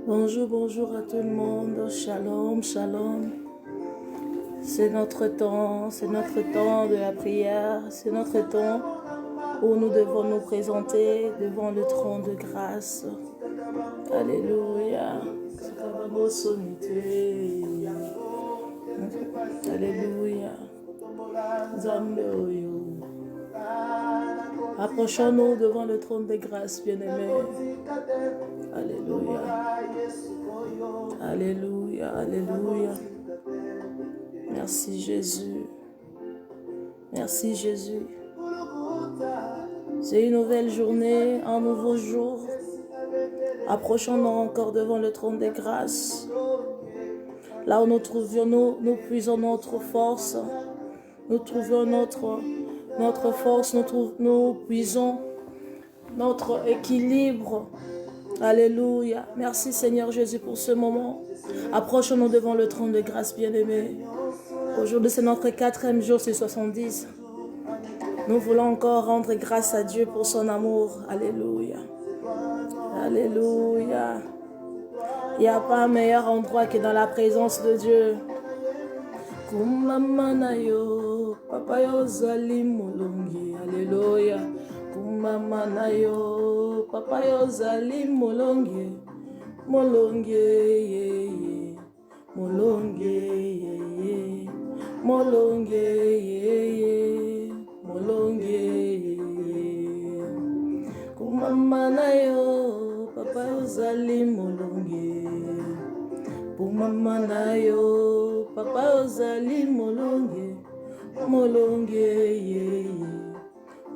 Bonjour, bonjour à tout le monde. Shalom, shalom. C'est notre temps de la prière, c'est notre temps où nous devons nous présenter devant le trône de grâce. Alléluia. Alléluia. Approchons-nous devant le trône de grâce, bien-aimés. Alléluia. Alléluia, alléluia. Merci Jésus. Merci Jésus. C'est une nouvelle journée, un nouveau jour. Approchons-nous encore devant le trône des grâces. Là où nous trouvions, nous puisons notre force. Nous trouvons notre force, nous puisons notre équilibre. Alléluia. Merci Seigneur Jésus pour ce moment. Approchons-nous devant le trône de grâce, bien-aimés. Aujourd'hui, c'est notre 4e jour sur 70. Nous voulons encore rendre grâce à Dieu pour son amour. Alléluia. Alléluia. Il n'y a pas un meilleur endroit que dans la présence de Dieu. Kumamanayo, papa yo zali molongi. Alléluia. Kumamanayo, papa yo zali molongi. Molongi, ye, ye. Molongi, ye, ye. Molongi, ye, ye. Molongi, ye, ye. Kumamanayo, papa yo zali molongi. Kumamanayo, papa ozali molonge, molonge ye,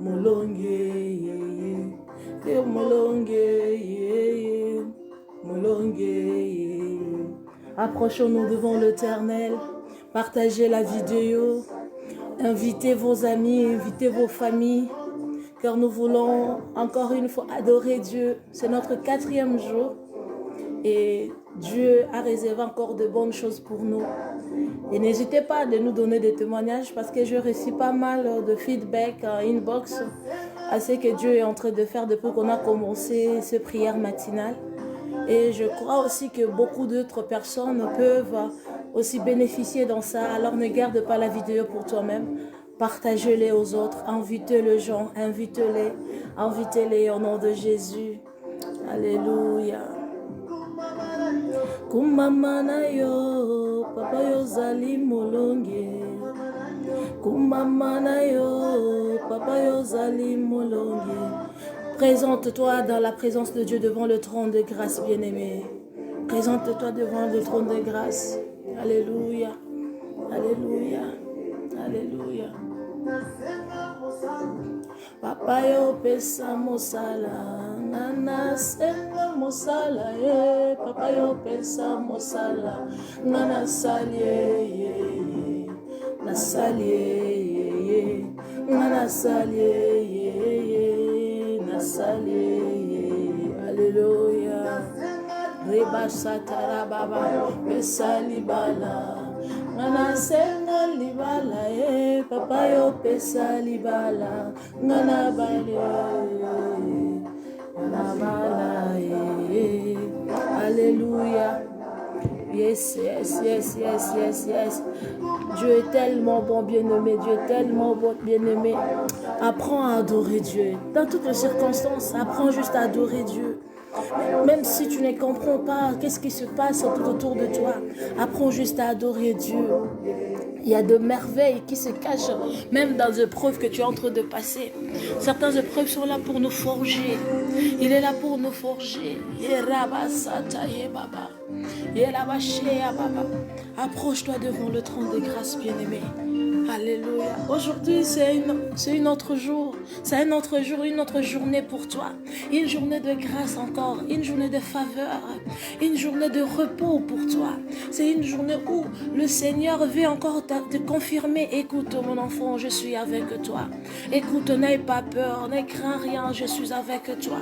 molonge ye, molonge ye, molonge ye. Approchons-nous devant l'Éternel, partagez la vidéo, invitez vos amis, invitez vos familles, car nous voulons encore une fois adorer Dieu. C'est notre 4e jour et Dieu a réservé encore de bonnes choses pour nous. Et n'hésitez pas de nous donner des témoignages parce que je reçois pas mal de feedback en inbox à ce que Dieu est en train de faire depuis qu'on a commencé ces prières matinales. Et je crois aussi que beaucoup d'autres personnes peuvent aussi bénéficier dans ça. Alors ne garde pas la vidéo pour toi-même. Partagez-les aux autres. Invitez les gens. Invitez-les. Invitez-les au nom de Jésus. Alléluia. Kumamana yo, papa yo zali molonge. Kumamana yo, papa yo zali molonge. Présente-toi dans la présence de Dieu devant le trône de grâce, bien-aimé. Présente-toi devant le trône de grâce. Alléluia. Alléluia. Alléluia. Papa yo pesa mosala. Nana senga mosala ye, papa yo pesa mosala. Nana salie ye, na salie ye, nana salie ye, na salie ye. Alléluia. Reba satara baba pesa libala. Nana senga libala ye, papa yo pesa libala. Nana bale. Alléluia. Yes, yes, yes, yes, yes, yes. Dieu est tellement bon, bien-aimé. Dieu est tellement bon, bien-aimé. Apprends à adorer Dieu. Dans toutes les circonstances, apprends juste à adorer Dieu. Même si tu ne comprends pas qu'est-ce qui se passe tout autour de toi, apprends juste à adorer Dieu. Il y a de merveilles qui se cachent, même dans les épreuves que tu es en train de passer. Certaines épreuves sont là pour nous forger. Il est là pour nous forger. Approche-toi devant le trône de grâce, bien-aimé. Alléluia. Aujourd'hui, c'est un autre jour. C'est un autre jour, une autre journée pour toi. Une journée de grâce encore. Une journée de faveur. Une journée de repos pour toi. C'est une journée où le Seigneur veut encore te confirmer. Écoute, mon enfant, je suis avec toi. Écoute, n'aie pas peur. Ne crains rien, je suis avec toi.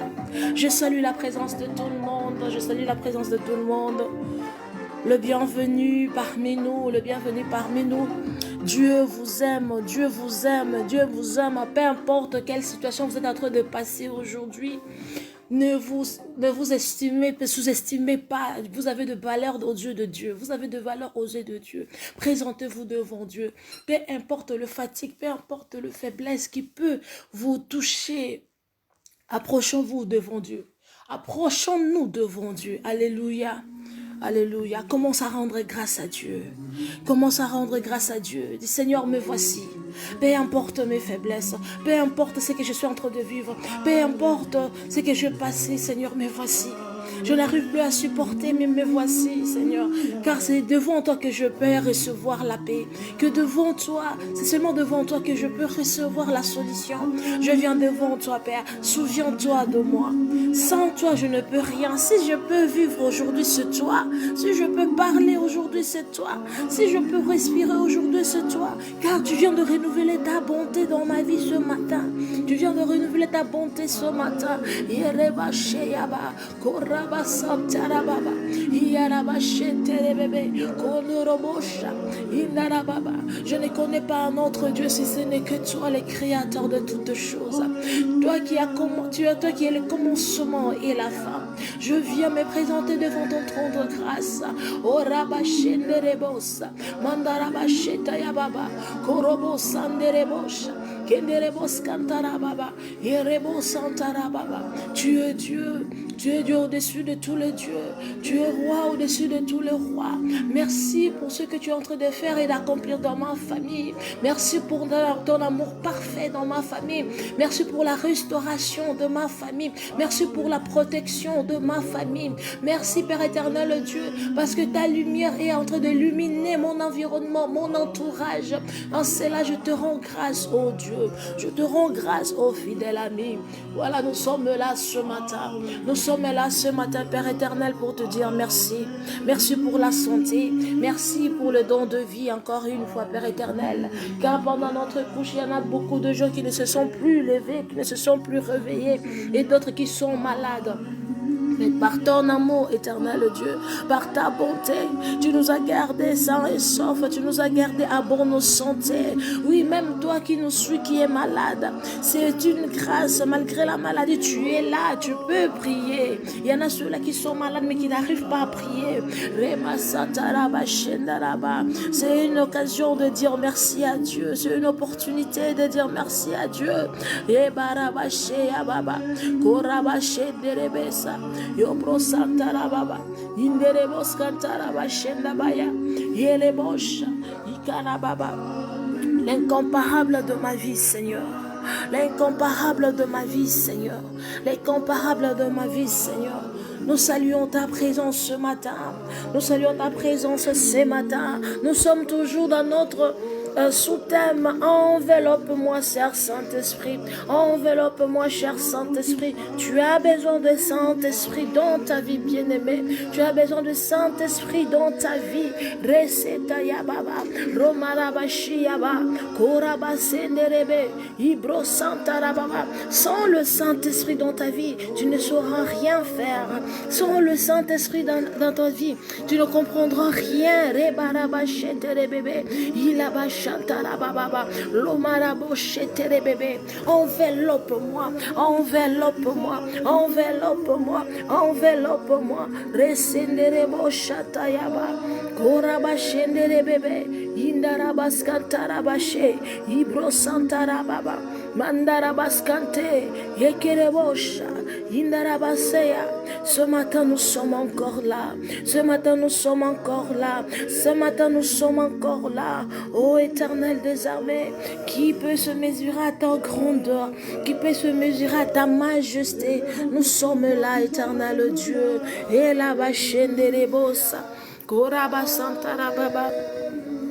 Je salue la présence de tout le monde. Je salue la présence de tout le monde. Le bienvenu parmi nous, Dieu vous aime, Dieu vous aime, Dieu vous aime. Peu importe quelle situation vous êtes en train de passer aujourd'hui. Ne vous sous-estimez pas. Vous avez de valeur aux yeux de Dieu. Vous avez de valeur aux yeux de Dieu. Présentez-vous devant Dieu. Peu importe le fatigue, peu importe le faiblesse qui peut vous toucher. Approchons-vous devant Dieu. Approchons-nous devant Dieu. Alléluia. Alléluia. Commence à rendre grâce à Dieu. Commence à rendre grâce à Dieu. Dis Seigneur, me voici. Peu importe mes faiblesses. Peu importe ce que je suis en train de vivre. Peu importe ce que je passe. Seigneur, me voici. Je n'arrive plus à supporter, mais me voici, Seigneur. Car c'est devant toi que je peux recevoir la paix. Que devant toi, c'est seulement devant toi que je peux recevoir la solution. Je viens devant toi, Père. Souviens-toi de moi. Sans toi, je ne peux rien. Si je peux vivre aujourd'hui, c'est toi. Si je peux parler aujourd'hui, c'est toi. Si je peux respirer aujourd'hui, c'est toi. Car tu viens de renouveler ta bonté dans ma vie ce matin. Tu viens de renouveler ta bonté ce matin. Je ne connais pas un autre Dieu si ce n'est que toi, le créateur de toutes choses. Toi qui es le commencement et la fin. Je viens me présenter devant ton trône de grâce. Oh Rabashenderebosa, Mandarabasheta Yababa, Korobo Sanderebosha. Tu es Dieu. Tu es Dieu au-dessus de tous les dieux. Tu es roi au-dessus de tous les rois. Merci pour ce que tu es en train de faire et d'accomplir dans ma famille. Merci pour ton amour parfait dans ma famille. Merci pour la restauration de ma famille. Merci pour la protection de ma famille. Merci Père éternel Dieu, parce que ta lumière est en train d'illuminer mon environnement, mon entourage. En cela, je te rends grâce, oh Dieu. Je te rends grâce, oh fidèle ami. Voilà, nous sommes là ce matin. Nous sommes là ce matin, Père éternel, pour te dire merci. Merci pour la santé. Merci pour le don de vie, encore une fois, Père éternel. Car pendant notre couche, il y en a beaucoup de gens qui ne se sont plus levés, qui ne se sont plus réveillés, et d'autres qui sont malades. Mais par ton amour, éternel Dieu, par ta bonté, tu nous as gardés sains et saufs, tu nous as gardés à bonne santé. Oui, même toi qui nous suis, qui es malade, c'est une grâce, malgré la maladie, tu es là, tu peux prier. Il y en a ceux-là qui sont malades, mais qui n'arrivent pas à prier. C'est une occasion de dire merci à Dieu, c'est une opportunité de dire merci à Dieu. Yobro santara baba inderebos kantara bashenda baya yelebosha ikana baba. L'incomparable de ma vie, Seigneur. L'incomparable de ma vie, Seigneur. L'incomparable de ma vie, Seigneur. Nous saluons ta présence ce matin. Nous saluons ta présence ce matin. Nous sommes toujours dans notre sous-thème. Enveloppe-moi, cher Saint-Esprit. Enveloppe-moi, cher Saint-Esprit. Tu as besoin de Saint-Esprit dans ta vie, bien-aimée. Tu as besoin de Saint-Esprit dans ta vie. Reseta yababa, romarabashi yaba, koraba senderebe, ibro santarababa. Sans le Saint-Esprit dans ta vie, tu ne sauras rien faire. Sans le Saint-Esprit dans ta vie, tu ne comprendras rien. Rebarabashete rebebe, ilabash. Enveloppe-moi, enveloppe-moi, enveloppe-moi, enveloppe-moi. Resenderebo shatayaba, korabashendere bebe, indarabaskantarabashe, ibrosantarababa, mandarabaskante, yekerebosha, indarabaseya. Ce matin, nous sommes encore là. Ce matin, nous sommes encore là. Ce matin, nous sommes encore là. Ô Éternel des armées, qui peut se mesurer à ta grandeur? Qui peut se mesurer à ta majesté? Nous sommes là, Éternel Dieu. Et là-bas, Shenderebosa, Koraba Santarababa.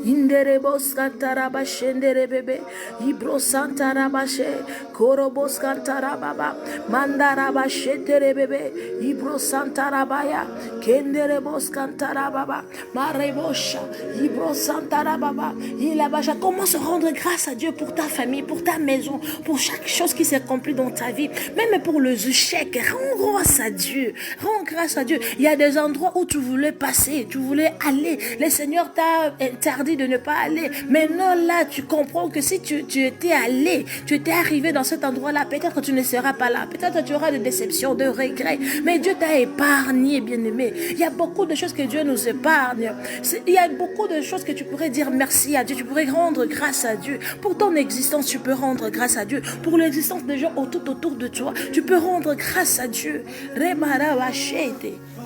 Inderebos kantaraba shendere bebe, ibro santarabashe, korobos kantarababa, mandaraba shetere bebe, ibro santarabaya, kenderebos kantarababa, marebosha, ibro santarababa, ilabasha. Comment se rendre grâce à Dieu pour ta famille, pour ta maison, pour chaque chose qui s'est accomplie dans ta vie, même pour les échecs. Rends grâce à Dieu, rends grâce à Dieu. Il y a des endroits où tu voulais passer, tu voulais aller, le Seigneur t'a interdit choisi de ne pas aller. Maintenant, là, tu comprends que si tu étais allé, tu étais arrivé dans cet endroit-là, peut-être que tu ne seras pas là. Peut-être que tu auras de déceptions, de regrets. Mais Dieu t'a épargné, bien-aimé. Il y a beaucoup de choses que Dieu nous épargne. Il y a beaucoup de choses que tu pourrais dire merci à Dieu. Tu pourrais rendre grâce à Dieu. Pour ton existence, tu peux rendre grâce à Dieu. Pour l'existence des gens tout autour de toi, tu peux rendre grâce à Dieu.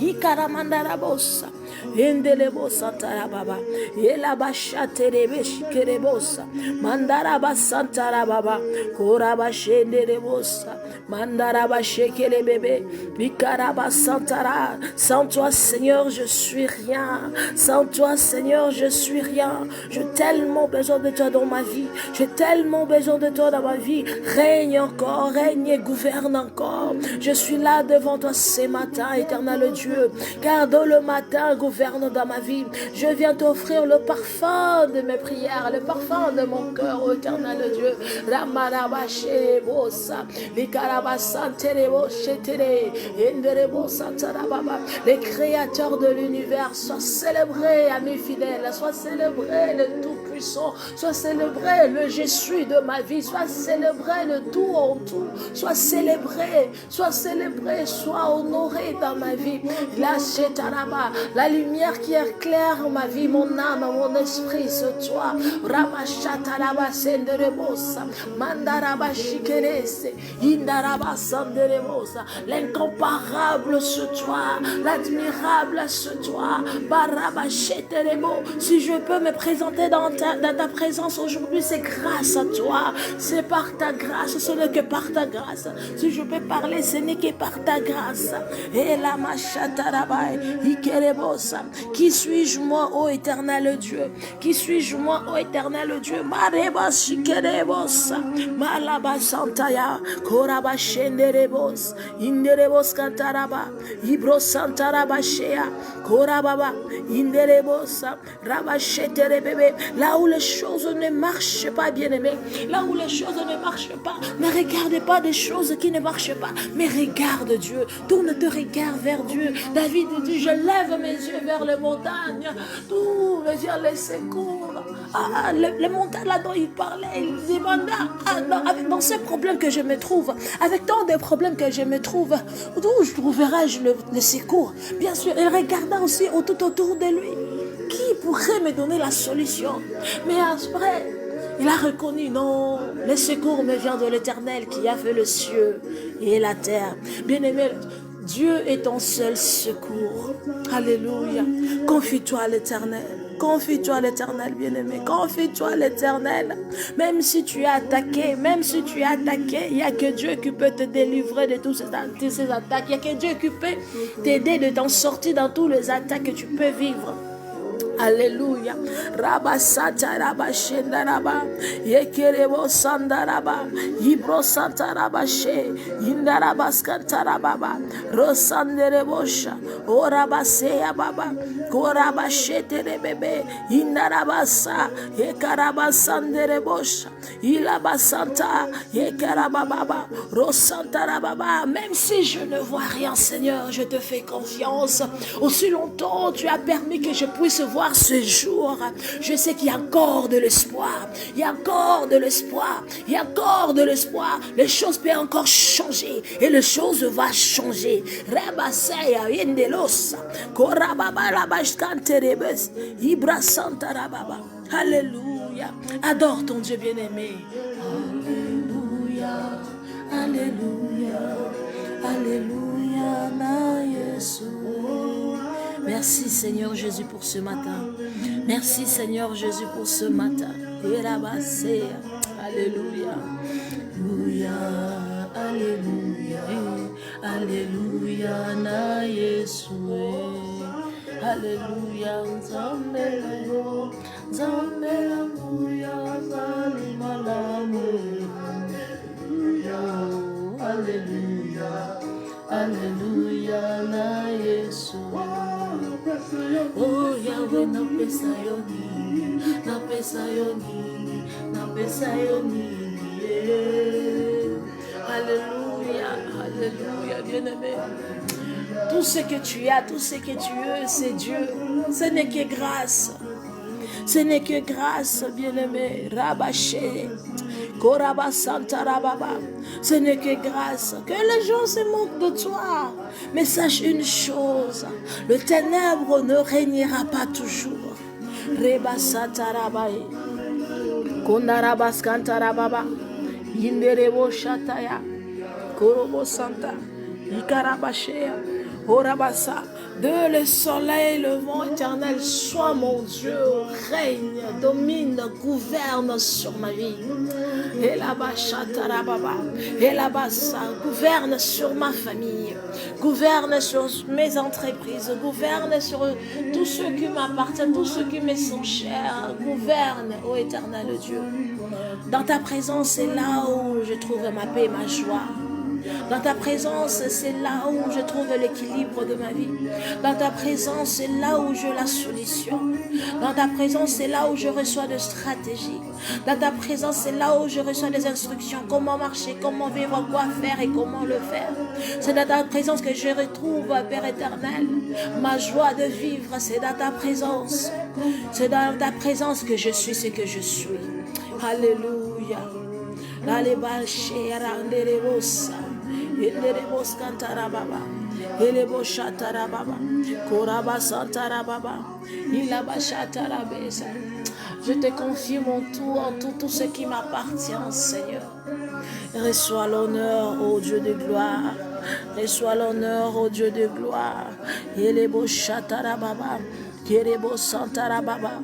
Ikaramandarabosa, Endelebosa Tarababa, Elabasha Terebesh Kerebosa, Mandaraba Santarababa, Koraba Shenderebosa, Mandaraba Shekelebebe, Bikaraba Santara. Sans toi, Seigneur, je suis rien. Sans toi, Seigneur, je suis rien. J'ai tellement besoin de toi dans ma vie. J'ai tellement besoin de toi dans ma vie. Règne encore, règne et gouverne encore. Je suis là devant toi ce matin, éternel Dieu. Car dans le matin gouverne dans ma vie. Je viens t'offrir le parfum de mes prières, le parfum de mon cœur, ô éternel Dieu. Les créateurs de l'univers, soient célébrés, amis fidèles, soient célébrés le Tout-Puissant, soient célébrés le Je suis de ma vie, soient célébrés le tout en tout, soient célébrés, soient honorés dans ma vie. La lumière qui éclaire ma vie, mon âme, mon esprit, c'est toi. Ramashataraba senderebosa, mandaraba shikerese, indaraba sanderebosa. L'incomparable, c'est toi. L'admirable, c'est toi. Baraba sheterebo. Si je peux me présenter dans ta présence aujourd'hui, c'est grâce à toi. C'est par ta grâce, ce n'est que par ta grâce. Si je peux parler, ce n'est que par ta grâce. Et la qui suis-je moi, ô éternel Dieu? Qui suis-je moi, ô éternel Dieu? Mareba shikerebosa, malaba santaya, koraba shenderebos, inderebos kantaraba, ibro santaraba shea, korababa, inderebosa, rabasheterebebe. Là où les choses ne marchent pas, bien-aimé, là où les choses ne marchent pas, ne regarde pas des choses qui ne marchent pas, mais regarde Dieu, tourne te regard vers Dieu. David dit, je lève mes yeux vers les montagnes, d'où me vient les secours. Les montagnes là dont il parlait, il demanda, dans ces problèmes que je me trouve, avec tant de problèmes que je me trouve, d'où trouverai-je le secours? Bien sûr, il regarda aussi tout autour de lui. Qui pourrait me donner la solution? Mais après, il a reconnu, non, le secours me vient de l'Éternel qui a fait le ciel et la terre. Bien-aimé, Dieu est ton seul secours. Alléluia. Confie-toi à l'Éternel. Confie-toi à l'Éternel, bien-aimé. Confie-toi à l'Éternel. Même si tu es attaqué, il n'y a que Dieu qui peut te délivrer de toutes ces attaques. Il n'y a que Dieu qui peut t'aider de t'en sortir dans toutes les attaques que tu peux vivre. Alléluia. Rabasata rabashenda raba. Yekerebo sandaraba. Ibro santarabashe. Indarabaskantara Rosanderebosha. Orabaseya baba. Korabashete rebebe. Indarabasa. Yekarabasanderebosha. Ilabasanta. Yekarababa. Rosantarababa. Même si je ne vois rien, Seigneur, je te fais confiance. Aussi longtemps tu as permis que je puisse voir ce jour, je sais qu'il y a encore de l'espoir. Il y a encore de l'espoir. Il y a encore de l'espoir. Les choses peuvent encore changer. Et les choses vont changer. Rabaseya yendelosa. Korababa rabashkanterebes. Ibra santa rababa. Alléluia. Adore ton Dieu bien-aimé. Alléluia. Alléluia. Alléluia. Na Yesu. Merci Seigneur Jésus pour ce matin. Merci Seigneur Jésus pour ce matin. Alléluia. Alléluia. Alléluia. Alléluia. Na Yesu. Alléluia. Zambelayo. Zambelamuya. Zalimalamu. Alléluia. Alléluia. Na Yesu. Oh Yahweh, na pesa yoni, na pesa yoni, na pesa yoni. Alléluia, alléluia, bien-aimé. Tout ce que tu as, tout ce que tu es, c'est Dieu. Ce n'est que grâce. Ce n'est que grâce, bien-aimé. Rabaché. Koraba Santa Rababa. Ce n'est que grâce. Que les gens se moquent de toi. Mais sache une chose. Le ténèbre ne régnera pas toujours. Reba Santa Rabaye. Kondarabas Kanta Rababa. Yinderebo Shataya. Korobo Santa. Ikarabashea. Orabasa. De le soleil, le vent éternel, sois mon Dieu, règne, domine, gouverne sur ma vie. Et là-bas, Chatarababa, et là-bas, ça, gouverne sur ma famille, gouverne sur mes entreprises, gouverne sur tous ceux qui m'appartiennent, tous ceux qui me sont chers, gouverne, ô éternel Dieu. Dans ta présence, c'est là où je trouve ma paix et ma joie. Dans ta présence, c'est là où je trouve l'équilibre de ma vie. Dans ta présence, c'est là où j'ai la solution. Dans ta présence, c'est là où je reçois de stratégies. Dans ta présence, c'est là où je reçois des instructions. Comment marcher, comment vivre, quoi faire et comment le faire. C'est dans ta présence que je retrouve, Père éternel, ma joie de vivre. C'est dans ta présence. C'est dans ta présence que je suis ce que je suis. Alléluia. Je te confie mon tout ce qui m'appartient, Seigneur. Reçois l'honneur, ô Dieu de gloire. Reçois l'honneur, ô Dieu de gloire. Elebo Shatarababa, Kerebo Santarababa.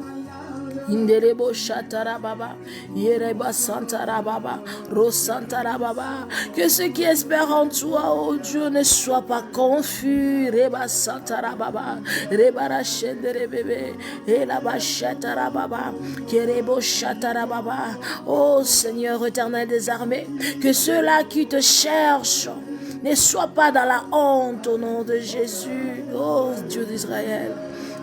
Inderebo Shatarababa, Yereba Santarababa, Rosantarababa. Que ceux qui espèrent en toi, oh Dieu, ne soient pas confus. Reba Santarababa, Reba Rachenderebebe, Elaba Shatarababa, Kerebo Shatarababa. Oh Seigneur éternel des armées, que ceux-là qui te cherchent ne soient pas dans la honte au nom de Jésus, oh Dieu d'Israël.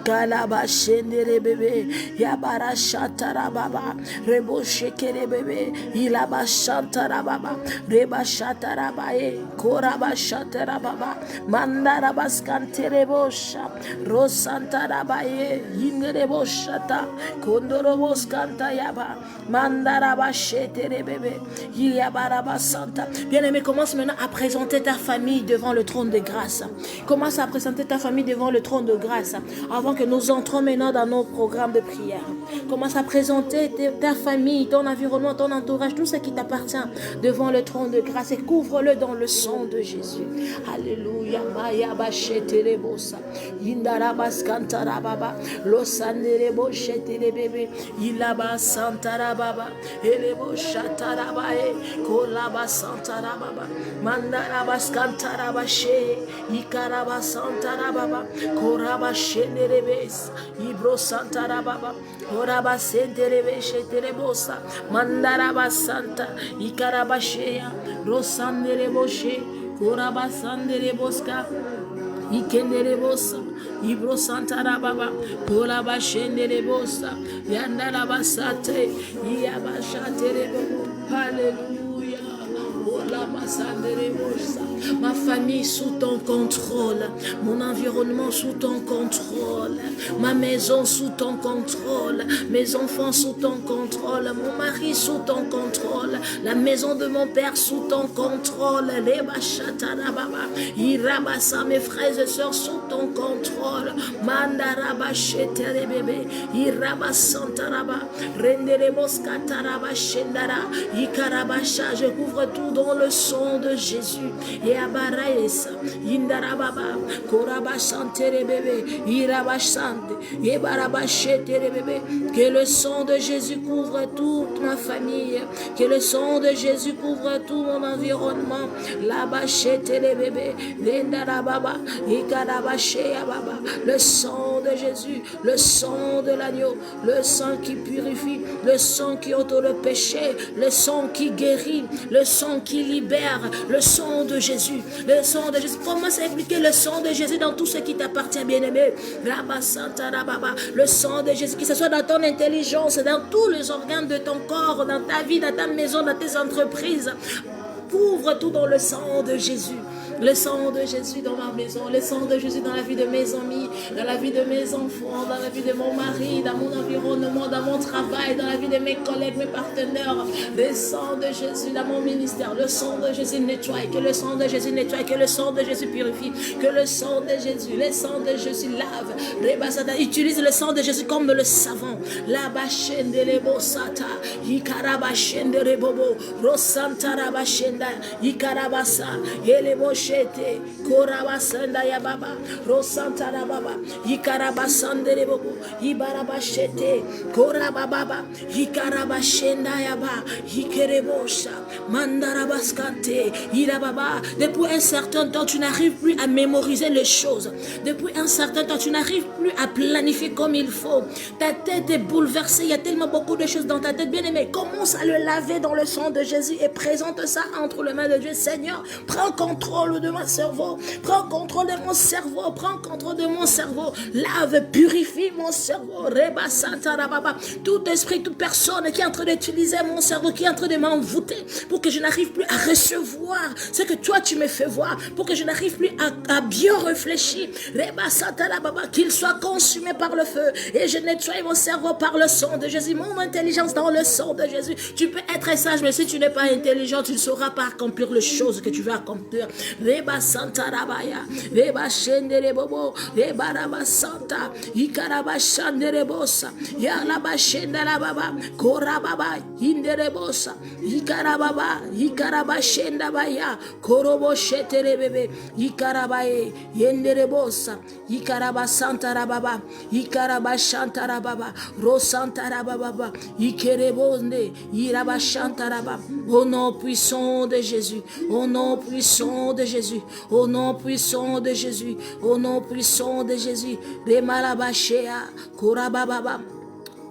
Kalaba shendere bebe yabara shatara baba rebo shekere bebe ilaba shantara baba reba shatara bae koraba shatara baba mandara baskantere bosha rosantara bae yingere boshata kondoro boskanta yaba mandara bashetere bebe yabara basanta. Bien-aimé, commence maintenant à présenter ta famille devant le trône de grâce. Commence à présenter ta famille devant le trône de grâce avant que nous entrons maintenant dans nos programmes de prière. Commence à présenter ta famille, ton environnement, ton entourage, tout ce qui t'appartient devant le trône de grâce et couvre-le dans le sang de Jésus. Alléluia. Maya bachetele bosa. Indara baskantara baba. Losandere bochetele bebe. Ilaba santara baba. Elebo shatara bae. Kolaba santara baba. Mandara baskantara bache. Ikaraba santara baba. Koraba shendere Ibro Santa Baba, Oraba Senterebe Sheterebosa, Mandaraba Santa, Ikarabashea, Rosandere Boshe, Koraba Sandere Bosca, Ikenderebosa, Ibro Santa Baba, Koraba Shenderebosa, Yandaraba Sate, Iabashaterebo, Hallelujah. Ma famille sous ton contrôle, mon environnement sous ton contrôle, ma maison sous ton contrôle, mes enfants sous ton contrôle, mon mari sous ton contrôle, la maison de mon père sous ton contrôle, les bachatara irabasa, mes frères et sœurs sous ton contrôle, mandaraba chetere bébé, irabasantaraba, rendereboscataraba shendara, ikarabasha, je couvre tout dans le sang de Jésus. Et abaraesa, indarababa, korabashantere bébé, irabashante, et barabashetere bébé. Que le sang de Jésus couvre toute ma famille. Que le sang de Jésus couvre tout mon environnement. Labashetere bébé, lendarababa, ikarabashea baba. Le sang de Jésus, le sang de l'agneau, le sang qui purifie, le sang qui ôte le péché, le sang qui guérit, le sang qui libère, le sang de Jésus, le sang de Jésus. Commence à impliquer le sang de Jésus dans tout ce qui t'appartient, bien-aimé. Le sang de Jésus, que ce soit dans ton intelligence, dans tous les organes de ton corps, dans ta vie, dans ta maison, dans tes entreprises. Couvre tout dans le sang de Jésus. Le sang de Jésus dans ma maison, le sang de Jésus dans la vie de mes amis, dans la vie de mes enfants, dans la vie de mon mari, dans mon environnement, dans mon travail, dans la vie de mes collègues, mes partenaires. Le sang de Jésus dans mon ministère, le sang de Jésus nettoie, que le sang de Jésus nettoie, que le sang de Jésus purifie, que le sang de Jésus, le sang de Jésus lave. Utilise le sang de Jésus comme le savon. La bachende lebo sata, ikarabashende rebobo, rosanta rabashenda, ikarabasa, elebo shete, korabasanda ya baba, rosanta rababa, ikarabasande rebobo, ibarabashete, korababa, ikarabashenda ya ba, ikerebosha, mandarabaskante, irababa. Depuis un certain temps, tu n'arrives plus à mémoriser les choses. Depuis un certain temps, tu n'arrives plus à planifier comme il faut. Ta tête est bouleversée. Il y a tellement beaucoup de choses dans ta tête. Bien aimé, commence à le laver dans le sang de Jésus et présente ça entre les mains de Dieu. Seigneur, prends contrôle de mon cerveau. Prends contrôle de mon cerveau. Prends contrôle de mon cerveau. Lave, purifie mon cerveau. Reba Santa Rababa. Tout esprit, toute personne qui est en train d'utiliser mon cerveau, qui est en train de m'envoûter pour que je n'arrive plus à recevoir ce que toi tu me fais voir, pour que je n'arrive plus à bien réfléchir. Reba Santa Rababa, qu'il soit consumé par le feu. Et je nettoie mon cerveau par le sang de Jésus. Mon intelligence dans le sang de Jésus. Tu peux être sage, mais si tu n'es pas intelligent, tu ne sauras pas accomplir les choses que tu veux accomplir. Reba Santa Rabaya, Reba Shendere Bobo, Reba Raba Santa, Ikaraba Shandere Bosa, Yalaba Shendera Baba, Korababa, Indere Bosa, Ikarababa, Ikaraba Shendabaya, Korobo Shetere Bebe, Ikarabaye, Yendere Bosa, Ikaraba Santa Rababa, Ikaraba Shanta Rababa, Rosanta Rababa, Ikerebonde, Iraba Shanta Rababa. Au nom puissant de Jésus, au nom puissant de Jésus, au nom puissant de Jésus, au nom puissant de Jésus, Remalabashea, Korababa.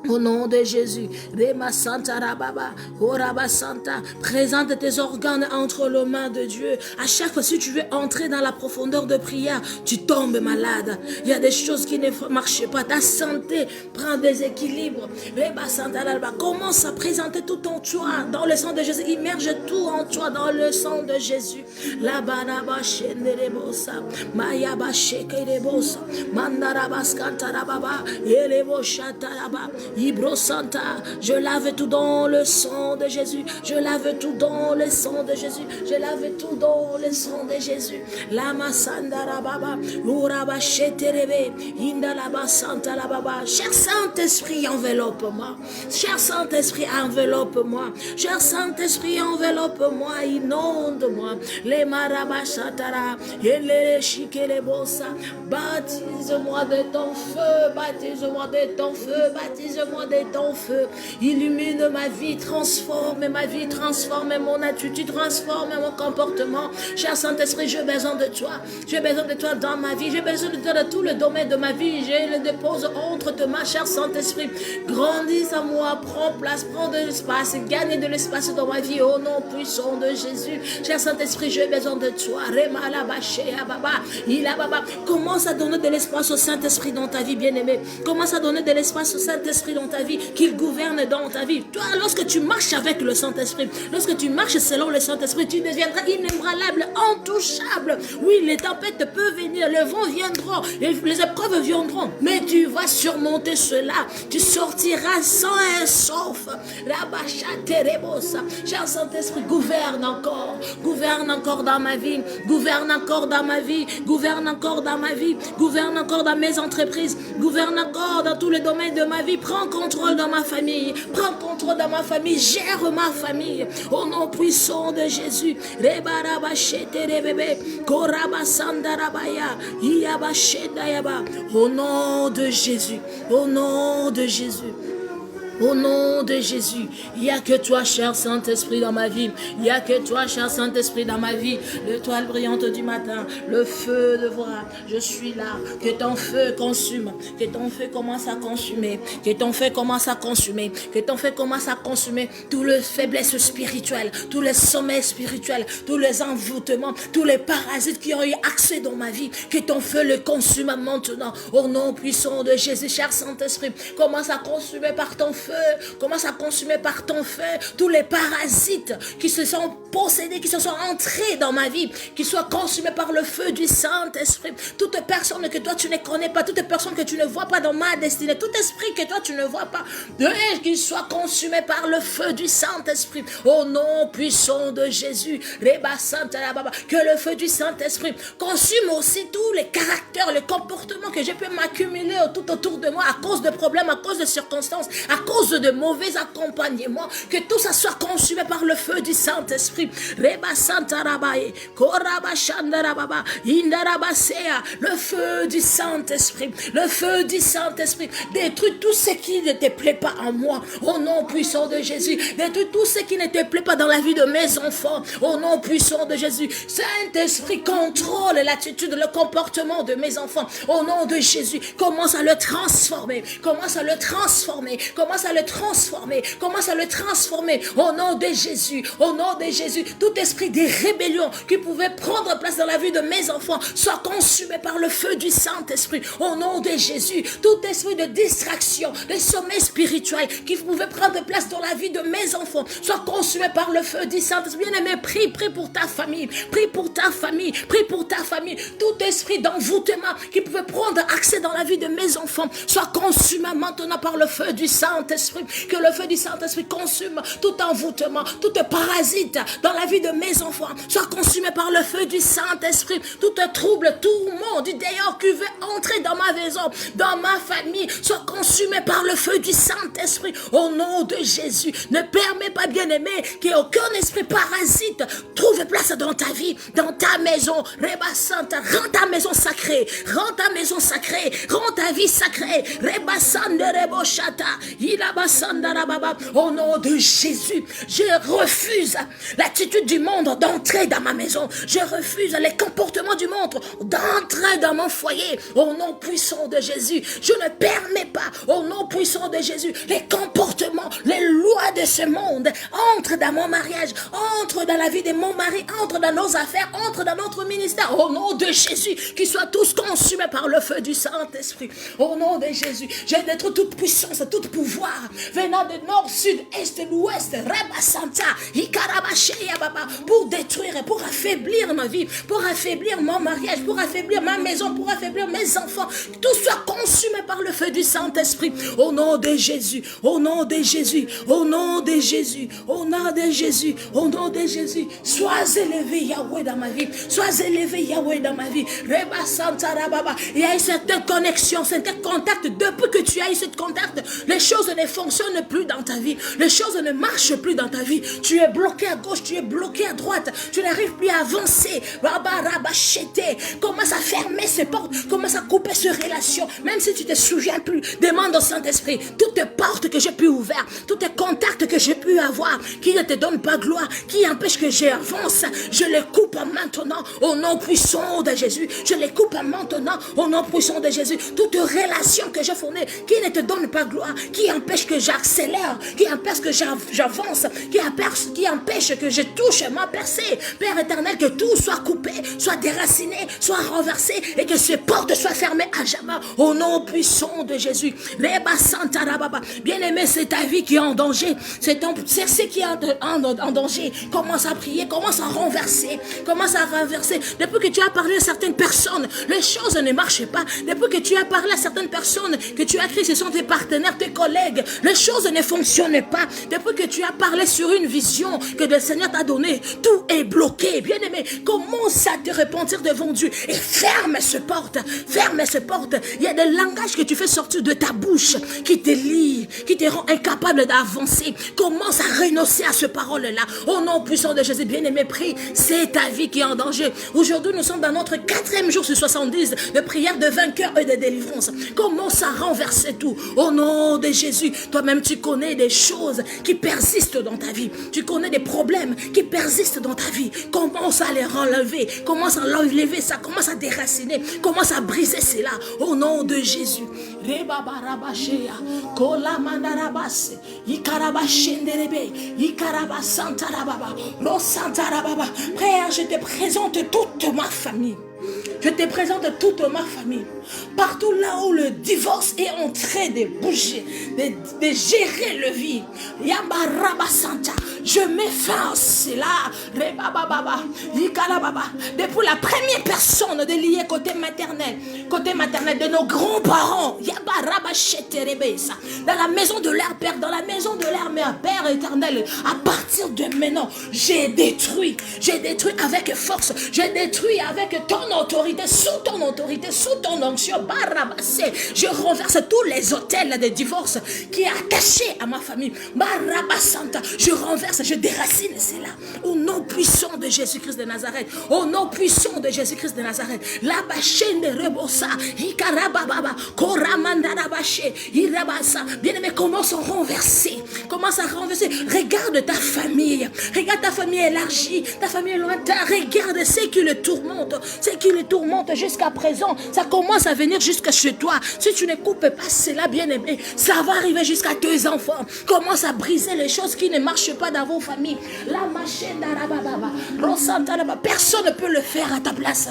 Au nom de Jésus, Rema Santa Rababa, Oraba Santa, présente tes organes entre les mains de Dieu. À chaque fois, si tu veux entrer dans la profondeur de prière, tu tombes malade. Il y a des choses qui ne marchent pas. Ta santé prend des équilibres. Rema Santa Rababa, commence à présenter tout en toi dans le sang de Jésus. Immerge tout en toi dans le sang de Jésus. La banaba shenderebosa, mayaba shekerebosa, mandarabascanta rababa, elebo shataraba. Ibro Santa, je lave tout dans le sang de Jésus. Je lave tout dans le sang de Jésus. Je lave tout dans le sang de Jésus. Lama Sandara Baba, Uraba Sheterebe, Indalaba Santa la Baba. Cher Saint-Esprit, enveloppe-moi. Cher Saint-Esprit, enveloppe-moi. Cher Saint-Esprit, enveloppe-moi. Inonde-moi. Les Maraba Satara, et les Chikelebosa. Baptise-moi de ton feu. Baptise-moi de ton feu. Baptise-moi de ton feu, illumine ma vie, transforme ma vie, transforme mon attitude, transforme mon comportement. Cher Saint-Esprit, j'ai besoin de toi. J'ai besoin de toi dans ma vie. J'ai besoin de toi dans tout le domaine de ma vie. Je le dépose entre tes mains, cher Saint-Esprit. Grandis à moi, prends place, prends de l'espace, gagne de l'espace dans ma vie au nom puissant de Jésus. Cher Saint-Esprit, j'ai besoin de toi. Commence à donner de l'espace au Saint-Esprit dans ta vie, bien-aimé. Commence à donner de l'espace au Saint-Esprit dans ta vie, qu'il gouverne dans ta vie. Toi, lorsque tu marches avec le Saint-Esprit, lorsque tu marches selon le Saint-Esprit, tu deviendras inébranlable, intouchable. Oui, les tempêtes peuvent venir, le vent viendra, les épreuves viendront, mais tu vas surmonter cela. Tu sortiras sain et sauf. Cher Saint-Esprit, gouverne encore dans ma vie, gouverne encore dans ma vie, gouverne encore dans ma vie, gouverne encore dans mes entreprises, gouverne encore dans tous les domaines de ma vie. Prends contrôle dans ma famille. Prends contrôle dans ma famille. Gère ma famille. Au nom puissant de Jésus. Au nom de Jésus. Au nom de Jésus. Au nom de Jésus, il n'y a que toi, cher Saint-Esprit, dans ma vie. Il n'y a que toi, cher Saint-Esprit, dans ma vie. L'étoile brillante du matin, le feu de voir. Je suis là. Que ton feu consume. Que ton feu commence à consumer. Que ton feu commence à consumer. Que ton feu commence à consumer toutes les faiblesses spirituelles, tous les sommets spirituels, tous les envoûtements, tous les parasites qui ont eu accès dans ma vie. Que ton feu le consume maintenant. Au nom puissant de Jésus, cher Saint-Esprit, commence à consumer par ton feu. Commence à consumer par ton feu tous les parasites qui se sont possédés, qui se sont entrés dans ma vie, qui soient consumés par le feu du Saint-Esprit. Toute personne que toi tu ne connais pas, toute personne que tu ne vois pas dans ma destinée, tout esprit que toi tu ne vois pas, qu'il soit consumé par le feu du Saint-Esprit. Au nom puissant de Jésus, que le feu du Saint-Esprit consume aussi tous les caractères, les comportements que j'ai pu m'accumuler tout autour de moi à cause de problèmes, à cause de circonstances, à cause de mauvais accompagnements. Que tout ça soit consumé par le feu du Saint-Esprit. Le feu du Saint-Esprit, le feu du Saint-Esprit détruit tout ce qui ne te plaît pas en moi, au nom puissant de Jésus. Détruis tout ce qui ne te plaît pas dans la vie de mes enfants, au nom puissant de Jésus. Saint-Esprit, contrôle l'attitude, le comportement de mes enfants, au nom de Jésus. Commence à le transformer, commence à le transformer, commence à le transformer, commence à le transformer, au nom de Jésus, au nom de Jésus. Tout esprit de rébellion qui pouvait prendre place dans la vie de mes enfants soit consumé par le feu du Saint-Esprit, au nom de Jésus. Tout esprit de distraction, de sommeil spirituel qui pouvait prendre place dans la vie de mes enfants soit consumé par le feu du Saint-Esprit. Bien-aimé, prie pour ta famille, prie pour ta famille, prie pour ta famille. Tout esprit d'envoûtement qui pouvait prendre accès dans la vie de mes enfants soit consumé maintenant par le feu du Saint-Esprit. Que le feu du Saint-Esprit consume tout envoûtement, tout parasite dans la vie de mes enfants soit consumé par le feu du Saint-Esprit. Tout trouble, tout monde du dehors qui veut entrer dans ma maison, dans ma famille, soit consumé par le feu du Saint-Esprit. Au nom de Jésus, ne permets pas, bien-aimé, qu'aucun esprit parasite trouve place dans ta vie, dans ta maison. Reba Santa, rends ta maison sacrée, rends ta maison sacrée, rends ta vie sacrée. Reba Sanda Rebo Shata, Ilaba Sanda Rababa. Au nom de Jésus, je refuse l'attitude du monde d'entrer dans ma maison. Je refuse les comportements du monde d'entrer dans mon foyer. Au nom puissant de Jésus, je ne permets pas, au nom puissant de Jésus, les comportements, les lois de ce monde entrent dans mon mariage, entrent dans la vie de mon mari, entrent dans nos affaires, entrent dans notre ministère. Au nom de Jésus, qu'ils soient tous consumés par le feu du Saint-Esprit. Au nom de Jésus, j'ai d'être toute puissance, tout pouvoir, venant de nord, sud, est, l'ouest, Reba Santa, Ikarabashea Baba, pour détruire, pour affaiblir ma vie, pour affaiblir mon mariage, pour affaiblir ma maison, pour affaiblir mes enfants. Tout soit consumé par le feu du Saint-Esprit. Au nom de Jésus, au nom de Jésus, au nom de Jésus, au nom de Jésus, au nom de Jésus. Sois élevé, Yahweh, dans ma vie. Sois élevé, Yahweh, dans ma vie. Reba Santa Rababa. Il y a eu cette connexion, cet contact. Depuis que tu as eu ce contact, les choses ne fonctionnent plus dans ta vie. Les choses ne marchent plus dans ta vie. Tu es bloqué à gauche, tu es bloqué à droite. Tu n'arrives plus à avancer. Commence à fermer ces portes. Commence à couper ces relations. Même si tu ne te souviens plus, demande au Saint-Esprit toutes les portes que j'ai pu ouvrir, tous les contacts que j'ai pu avoir, qui ne te donnent pas gloire, qui empêchent que j'avance. Je les coupe maintenant au nom puissant de Jésus. Je les coupe maintenant au nom puissant de Jésus. Toute relation que j'ai fournie, qui ne te donne pas gloire, qui empêche que j'accélère, qui empêche que j'avance, qui empêche que je touche ma percée. Père éternel, que tout soit coupé, soit déraciné, soit renversé et que ces portes soient fermées à jamais au nom puissant de Jésus. Bien-aimé, c'est ta vie qui est en danger, c'est ce qui est en danger. Commence à prier, commence à renverser, Depuis que tu as parlé à certaines personnes, les choses ne marchent pas. Depuis que tu as parlé à certaines personnes que tu as cru, ce sont tes partenaires, tes collègues, les choses ne fonctionnent pas. Depuis que tu as parlé sur une vision que le Seigneur t'a donnée, tout est bloqué. Bien-aimé, commence à te repentir devant Dieu et ferme ces portes. Il y a des langages que tu fais sortir de ta bouche qui te lient, qui te rend incapable d'avancer. Commence à renoncer à ces paroles-là. Au nom puissant de Jésus, bien-aimé, prie. C'est ta vie qui est en danger. Aujourd'hui, nous sommes dans notre 4e jour sur 70 de prière de vainqueur et de délivrance. Commence à renverser tout. Au nom de Jésus, toi-même, tu connais des choses qui persistent dans ta vie. Tu connais des problèmes qui persistent dans ta vie. Commence à les enlever. Commence à l'enlever, ça commence à déraciner. Commence à briser cela. Au nom de Jésus. Frère, je te présente toute ma famille. Je te présente toute ma famille. Partout là où le divorce est en train de bouger, de gérer le vie. Yabaraba Santa. Je mets fin à cela. Depuis la première personne de lier côté maternel de nos grands-parents, dans la maison de leur père, dans la maison de leur mère, Père éternel, à partir de maintenant, j'ai détruit avec force, j'ai détruit avec ton autorité, sous ton onction, je renverse tous les autels de divorce qui est attaché à ma famille, je renverse, je déracine cela, au nom puissant de Jésus-Christ de Nazareth, au nom puissant de Jésus-Christ de Nazareth, la chaîne de Rebosa, Ikarababa, Koramandarabashe, Irabasa, bien-aimé, commence à renverser, regarde ta famille élargie, ta famille lointaine, regarde ce qui le tourmente jusqu'à présent, ça commence à venir jusqu'à chez toi, si tu ne coupes pas cela, bien-aimé, ça va arriver jusqu'à tes enfants, commence à briser les choses qui ne marchent pas dans vos familles, la machine d'Arababa, personne ne peut le faire à ta place,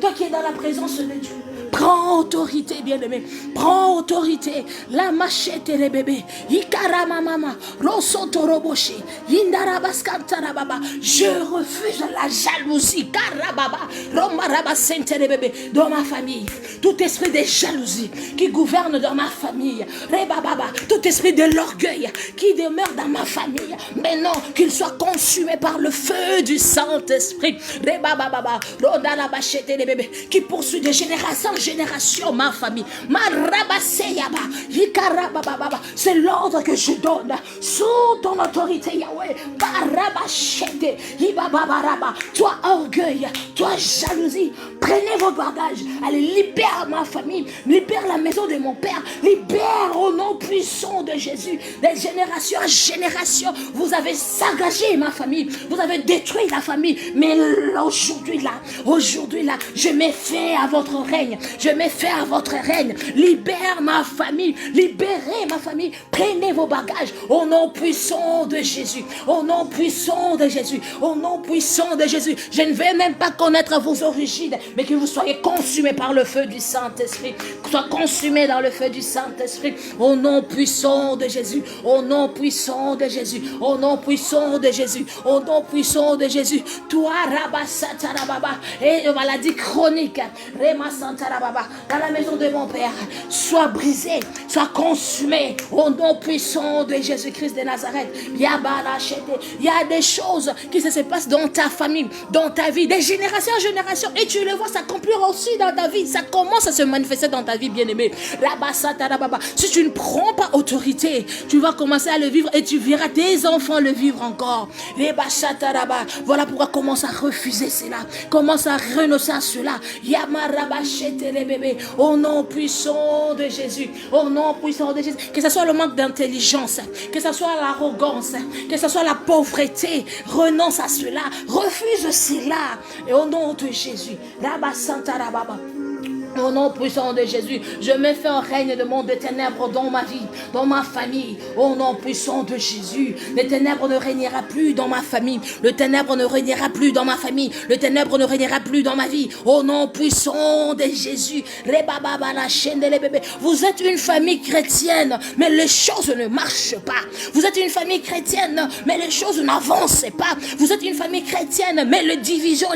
toi qui es dans la présence de Dieu, prends autorité, bien-aimé, prends autorité, la machette et les bébés, Ikaramamama, Rosotoroboshi, Indarabaskantarababa, je refuse la jalousie, Karababa, Romaraba Sente les bébés, dans ma famille, tout esprit de jalousie qui gouverne dans ma famille, Rebababa, tout esprit de l'orgueil qui demeure dans ma famille, maintenant qu'il soit consumé par le feu du Saint-Esprit, Rebababa, Rodarabachete les bébés, qui poursuit de génération en génération ma famille, Marabaseyaba, Ikarabababa, c'est l'ordre que je donne sous ton autorité, Yahweh, Barabachete, Ibababaraba, toi orgueil, toi jalousie, prenez vos bagages, allez libère ma famille, libère la maison de mon père, libère au nom puissant de Jésus, de génération en génération, vous avez saccagé ma famille, vous avez détruit la famille, mais aujourd'hui là, je mets fin à votre règne, libère ma famille, libérez ma famille, prenez vos bagages, au nom puissant de Jésus, au nom puissant de Jésus, au nom puissant de Jésus, je ne vais même pas connaître vos origines, mais que vous soyez consumés par le feu du Saint-Esprit, que soient consumés dans le feu du Saint-Esprit, au nom puissant de Jésus, au nom puissant de Jésus, au nom puissant de Jésus, au nom puissant de Jésus, toi Rabasatarababa, et de maladie chronique, Rema Santarababa, dans la maison de mon Père, sois brisé, sois consumé, au nom puissant de Jésus-Christ de Nazareth. Il y a des choses qui se passent dans ta famille, dans ta vie, de génération en génération, et tu le vois s'accomplir aussi dans ta vie, ça commence à se manifester dans ta vie, bien-aimé. Si tu ne prends pas autorité, tu vas commencer à le vivre et tu verras tes enfants le vivre encore. Voilà pourquoi commence à refuser cela, commence à renoncer à cela. Au nom puissant de Jésus, au nom puissant de Jésus, que ce soit le manque d'intelligence, que ce soit l'arrogance, que ce soit la pauvreté, renonce à cela, refuse cela, et au nom de Jésus, au nom puissant de Jésus, je me fais un règne de monde de ténèbres dans ma vie, dans ma famille. Au nom puissant de Jésus, les ténèbres ne régnera plus dans ma famille. Le ténèbre ne régnera plus dans ma famille. Le ténèbre ne régnera plus dans ma vie. Au nom puissant de Jésus, vous êtes une famille chrétienne, mais les choses ne marchent pas. Vous êtes une famille chrétienne, mais les choses n'avancent pas. Vous êtes une famille chrétienne, mais les divisions.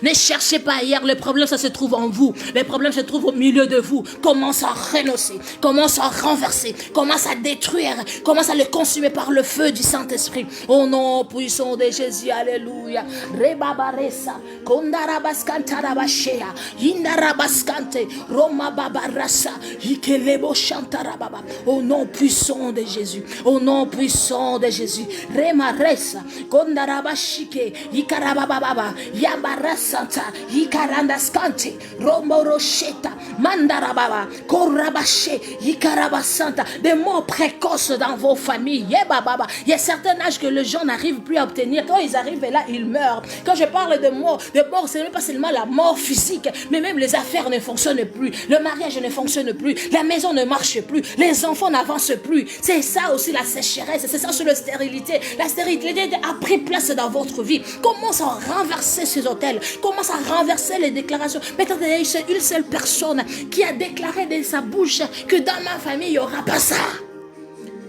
Ne cherchez pas ailleurs. Le problème, ça se trouve en vous. Les problèmes se trouvent au milieu de vous. Commence à renoncer, commence à renverser, commence à détruire, commence à le consumer par le feu du Saint-Esprit. Au nom puissant de Jésus, alléluia. Rebabaresa, kondarabaskantarabashea, indarabaskante, romababarasa, ikelebo chantarababa. Au nom puissant de Jésus, au nom puissant de Jésus. Remaresa, kondarabashike, ikarabababa, yabarasanta, ikaranda. Skante, Romorosheta, Mandarababa, Korabashe, Ikarabasanta, des morts précoces dans vos familles. Yebababa. Il y a certains âges que les gens n'arrivent plus à obtenir. Quand ils arrivent là, ils meurent. Quand je parle de mort, ce n'est pas seulement la mort physique, mais même les affaires ne fonctionnent plus. Le mariage ne fonctionne plus. La maison ne marche plus. Les enfants n'avancent plus. C'est ça aussi la sécheresse. C'est ça aussi la stérilité. La stérilité a pris place dans votre vie. Commence à renverser ces hôtels. Commence à renverser les déclaration. Peut-être il y a une seule personne qui a déclaré de sa bouche que dans ma famille, il n'y aura pas ça.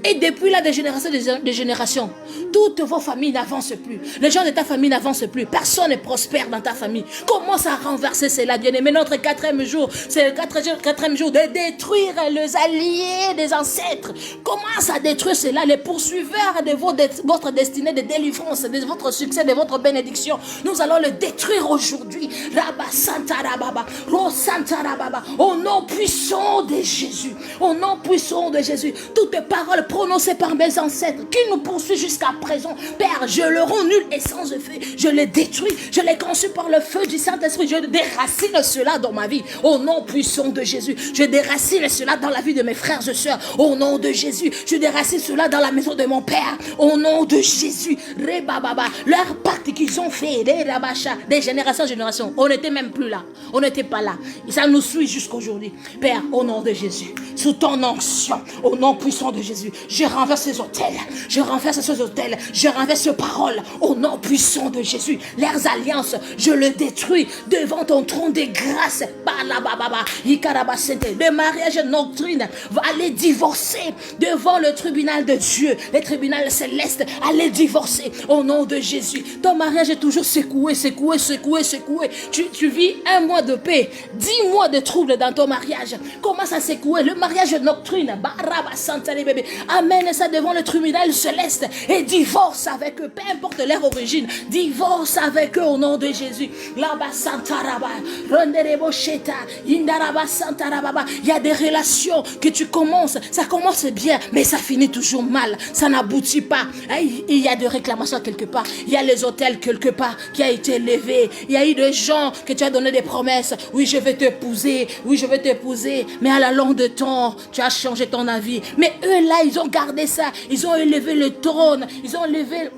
Et depuis là, des générations, toutes vos familles n'avancent plus. Les gens de ta famille n'avancent plus. Personne ne prospère dans ta famille. Commence à renverser cela, bien-aimé. Notre quatrième jour, c'est le quatrième jour de détruire les alliés des ancêtres. Commence à détruire cela, les poursuiveurs de votre destinée de délivrance, de votre succès, de votre bénédiction. Nous allons le détruire aujourd'hui. Rabba Santa Rababa, Ro Santa Rababa, au nom puissant de Jésus. Au nom puissant de Jésus. Toutes paroles prononcé par mes ancêtres, qui nous poursuit jusqu'à présent. Père, je le rends nul et sans effet. Je les détruis, je les conçus par le feu du Saint-Esprit. Je déracine cela dans ma vie, au nom puissant de Jésus. Je déracine cela dans la vie de mes frères et sœurs, au nom de Jésus. Je déracine cela dans la maison de mon Père, au nom de Jésus. Rebababa, leur pacte qu'ils ont fait, des générations en génération, on n'était même plus là, on n'était pas là. Ça nous suit jusqu'aujourd'hui. Père, au nom de Jésus, sous ton onction, au nom puissant de Jésus, je renverse ces hôtels, je renverse ces hôtels, je renverse ces paroles au nom puissant de Jésus. Leurs alliances, je le détruis devant ton trône de grâce. Le mariage nocturne va aller divorcer devant le tribunal de Dieu, le tribunal céleste, aller divorcer au nom de Jésus. Ton mariage est toujours secoué, secoué, secoué, secoué. Tu vis 1 mois de paix, 10 mois de troubles dans ton mariage. Commence à secouer le mariage nocturne. Amène ça devant le tribunal céleste et divorce avec eux, peu importe leur origine, divorce avec eux au nom de Jésus. Il y a des relations que tu commences, ça commence bien, mais ça finit toujours mal, ça n'aboutit pas. Il y a des réclamations quelque part, il y a les hôtels quelque part qui a été élevé, il y a eu des gens que tu as donné des promesses, oui je vais t'épouser, oui je vais t'épouser, mais à la longue de temps, tu as changé ton avis. Mais eux là, ils ont gardé ça, ils ont élevé le trône, ils ont élevé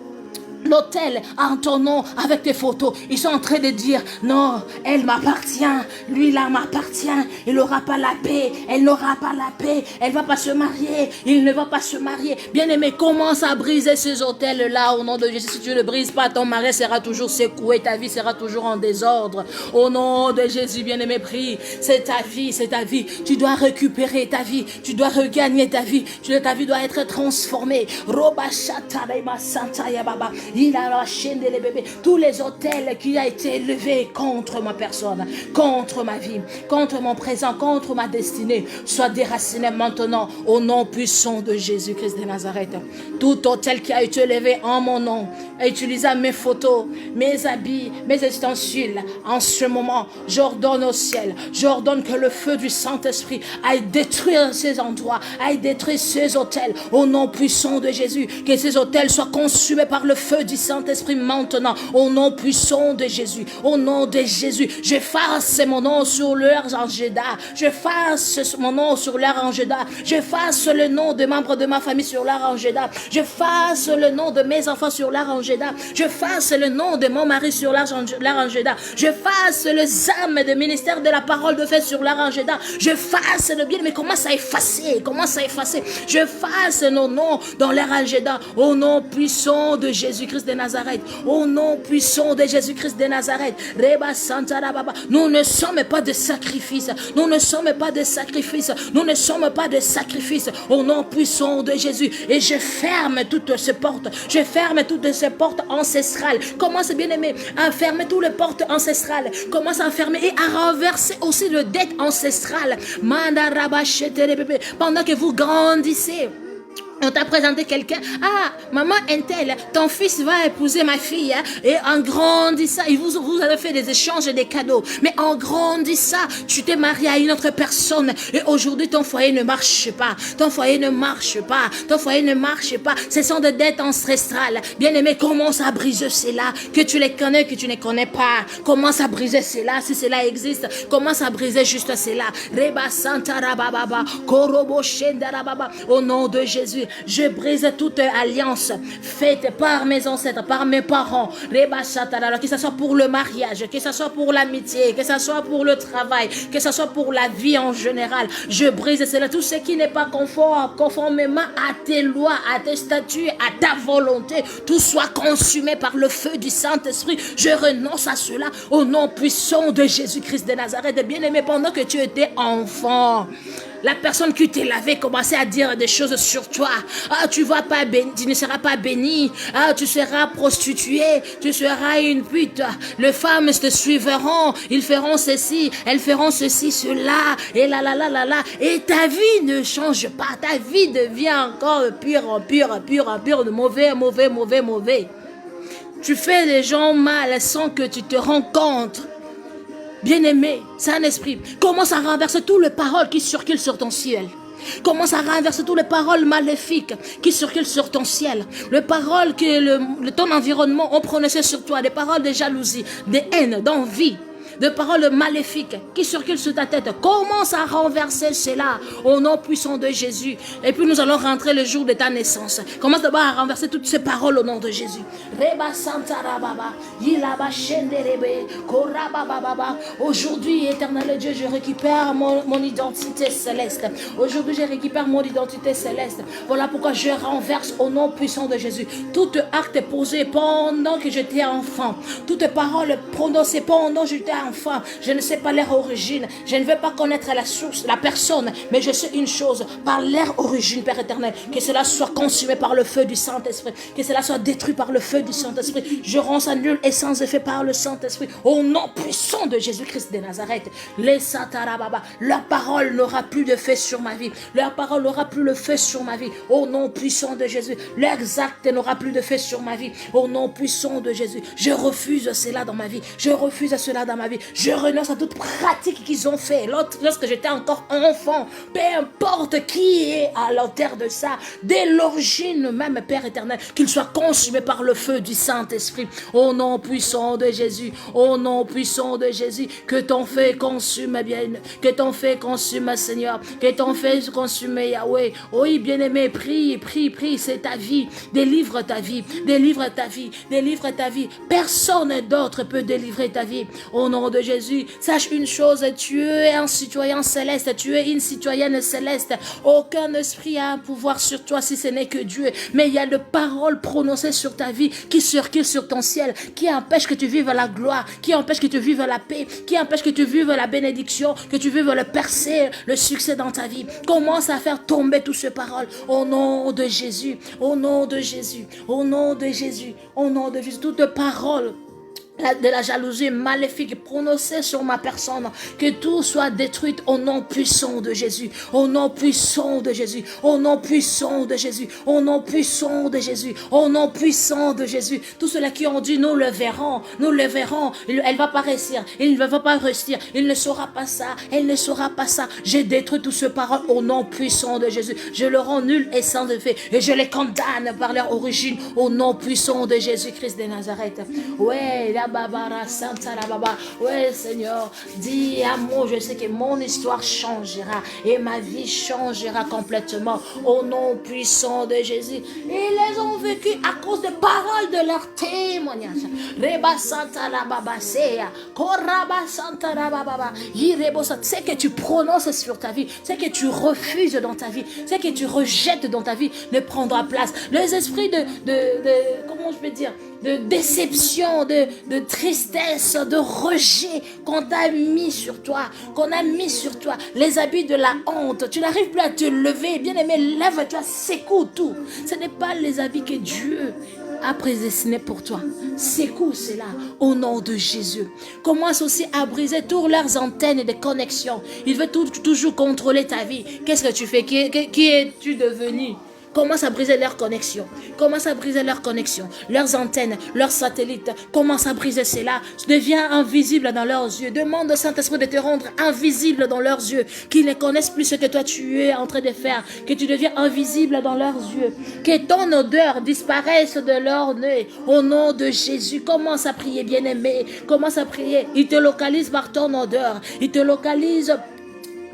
l'hôtel en ton nom avec tes photos. Ils sont en train de dire non, elle m'appartient, lui là m'appartient, il n'aura pas la paix, elle n'aura pas la paix, elle va pas se marier, il ne va pas se marier. Bien-aimé, commence à briser ces hôtels là au nom de Jésus. Si tu ne brises pas, ton mari sera toujours secoué, ta vie sera toujours en désordre. Au nom de Jésus, bien-aimé, prie. C'est ta vie, c'est ta vie. Tu dois récupérer ta vie, tu dois regagner ta vie, ta vie doit être transformée. Il a la chaîne des bébés. Tous les hôtels qui ont été élevés contre ma personne, contre ma vie, contre mon présent, contre ma destinée, soient déracinés maintenant au nom puissant de Jésus-Christ de Nazareth. Tout hôtel qui a été élevé en mon nom, utilisant mes photos, mes habits, mes ustensiles, en ce moment, j'ordonne au ciel, j'ordonne que le feu du Saint-Esprit aille détruire ces endroits, aille détruire ces hôtels au nom puissant de Jésus. Que ces hôtels soient consumés par le feu du Saint-Esprit maintenant, au nom puissant de Jésus, au nom de Jésus. J'efface mon nom sur leur agenda, j'efface mon nom sur leur agenda, j'efface le nom des membres de ma famille sur leur agenda, j'efface le nom de mes enfants sur leur agenda, j'efface le nom de mon mari sur leur agenda, j'efface les âmes de ministère de la parole de fait sur leur agenda, j'efface le bien, mais commence à effacer, j'efface nos noms dans leur agenda, au nom puissant de Jésus-Christ de Nazareth, au nom puissant de Jésus-Christ de Nazareth. Reba Santa Rababa. Nous ne sommes pas de sacrifices, nous ne sommes pas de sacrifices, nous ne sommes pas de sacrifices, au nom puissant de Jésus. Et je ferme toutes ces portes, je ferme toutes ces portes ancestrales. Commence, bien aimé, à fermer toutes les portes ancestrales, commence à fermer et à renverser aussi le dette ancestrale. Pendant que vous grandissez, on t'a présenté quelqu'un, ah, maman Intel, ton fils va épouser ma fille, hein, et en grandissant, et vous avez fait des échanges et des cadeaux, mais en grandissant, tu t'es marié à une autre personne, et aujourd'hui ton foyer ne marche pas, ton foyer ne marche pas, ce sont des dettes ancestrales. Bien-aimé, commence à briser cela, que tu les connais, que tu ne connais pas, commence à briser cela, si cela existe, commence à briser juste cela. Reba Santa Rababa, Korobo Shenda Rababa, au nom de Jésus. Jésus, je brise toute alliance faite par mes ancêtres, par mes parents, que ce soit pour le mariage, que ce soit pour l'amitié, que ce soit pour le travail, que ce soit pour la vie en général. Je brise cela, tout ce qui n'est pas conformément à tes lois, à tes statuts, à ta volonté, tout soit consumé par le feu du Saint-Esprit. Je renonce à cela au nom puissant de Jésus-Christ de Nazareth. Bien-aimé, pendant que tu étais enfant, la personne qui t'est lavé commençait à dire des choses sur toi. Ah, tu ne seras pas béni. Ah, tu seras prostituée. Tu seras une pute. Les femmes te suivront. Ils feront ceci. Elles feront ceci, cela. Et là. Et ta vie ne change pas. Ta vie devient encore pire, de mauvais. Tu fais les gens mal sans que tu te rends compte. Bien-aimé, Saint-Esprit, commence à renverser toutes les paroles qui circulent sur ton ciel. Commence à renverser toutes les paroles maléfiques qui circulent sur ton ciel. Les paroles que ton environnement ont prononcées sur toi. Des paroles de jalousie, de haine, d'envie. De paroles maléfiques qui circulent sur ta tête. Commence à renverser cela au nom puissant de Jésus. Et puis nous allons rentrer le jour de ta naissance. Commence d'abord à renverser toutes ces paroles au nom de Jésus. Aujourd'hui, éternel Dieu, je récupère mon identité céleste. Aujourd'hui, je récupère mon identité céleste. Voilà pourquoi je renverse au nom puissant de Jésus tout acte posé pendant que j'étais enfant. Toutes paroles prononcées pendant que j'étais enfant. Je ne sais pas leur origine. Je ne veux pas connaître la source, la personne. Mais je sais une chose. Par leur origine, Père éternel. Que cela soit consumé par le feu du Saint-Esprit. Que cela soit détruit par le feu du Saint-Esprit. Je rends ça nul et sans effet par le Saint-Esprit. Au nom puissant de Jésus-Christ de Nazareth. Les Satarababa. Leur parole n'aura plus de fait sur ma vie. Leur parole n'aura plus le fait sur ma vie. Au nom puissant de Jésus. Leurs actes n'aura plus de fait sur ma vie. Au nom puissant de Jésus. Je refuse cela dans ma vie. Je refuse cela dans ma vie. Je renonce à toute pratique qu'ils ont fait lorsque j'étais encore enfant. Peu importe qui est à l'auteur de ça. Dès l'origine même, Père éternel, qu'il soit consumé par le feu du Saint-Esprit. Au nom puissant de Jésus. Au nom puissant de Jésus. Que ton feu consume bien. Que ton feu consume, Seigneur. Que ton feu consume, Yahweh. Oui, bien-aimé, prie. C'est ta vie. Délivre ta vie. Délivre ta vie. Délivre ta vie. Personne d'autre peut délivrer ta vie. Au nom de Jésus, sache une chose, tu es un citoyen céleste, tu es une citoyenne céleste. Aucun esprit a un pouvoir sur toi si ce n'est que Dieu. Mais il y a de paroles prononcées sur ta vie qui circulent sur ton ciel, qui empêchent que tu vives la gloire, qui empêchent que tu vives la paix, qui empêchent que tu vives la bénédiction, que tu vives le percée, le succès dans ta vie. Commence à faire tomber toutes ces paroles au nom de Jésus, au nom de Jésus, au nom de Jésus, au nom de Jésus. Toutes paroles de la jalousie maléfique prononcée sur ma personne, que tout soit détruit au nom puissant de Jésus, au nom puissant de Jésus, au nom puissant de Jésus, au nom puissant de Jésus, au nom puissant de Jésus. Tous ceux-là qui ont dit nous le verrons, elle va pas réussir, il ne va pas réussir, il ne saura pas ça, elle ne saura pas ça. J'ai détruit toutes ces paroles au nom puissant de Jésus. Je le rends nul et sans effet et je les condamne par leur origine au nom puissant de Jésus-Christ de Nazareth. Ouais, là Babara, Santa Baba. Ouais, Seigneur, dis à moi, je sais que mon histoire changera et ma vie changera complètement au nom puissant de Jésus. Ils les ont vécu à cause des paroles de leur témoignage. Reba Santa Baba, Koraba Santa Baba, Yirebosa. C'est que tu prononces sur ta vie, c'est que tu refuses dans ta vie, c'est que tu rejettes dans ta vie, ne prendra place. Les esprits comment je peux dire, de déception, de tristesse, de rejet qu'on a mis sur toi, les habits de la honte, tu n'arrives plus à te lever, bien aimé, lève-toi, secoue tout. Ce n'est pas les habits que Dieu a prédestinés pour toi. Secoue cela au nom de Jésus. Commence aussi à briser toutes leurs antennes de connexion. Il veut toujours contrôler ta vie. Qu'est-ce que tu fais? Qui es-tu devenu? Commence à briser leurs connexions. Commence à briser leurs connexions. Leurs antennes, leurs satellites. Commence à briser cela. Deviens invisible dans leurs yeux. Demande au Saint-Esprit de te rendre invisible dans leurs yeux. Qu'ils ne connaissent plus ce que toi tu es en train de faire. Que tu deviens invisible dans leurs yeux. Que ton odeur disparaisse de leur nez. Au nom de Jésus. Commence à prier, bien-aimé. Commence à prier. Il te localise par ton odeur. Il te localise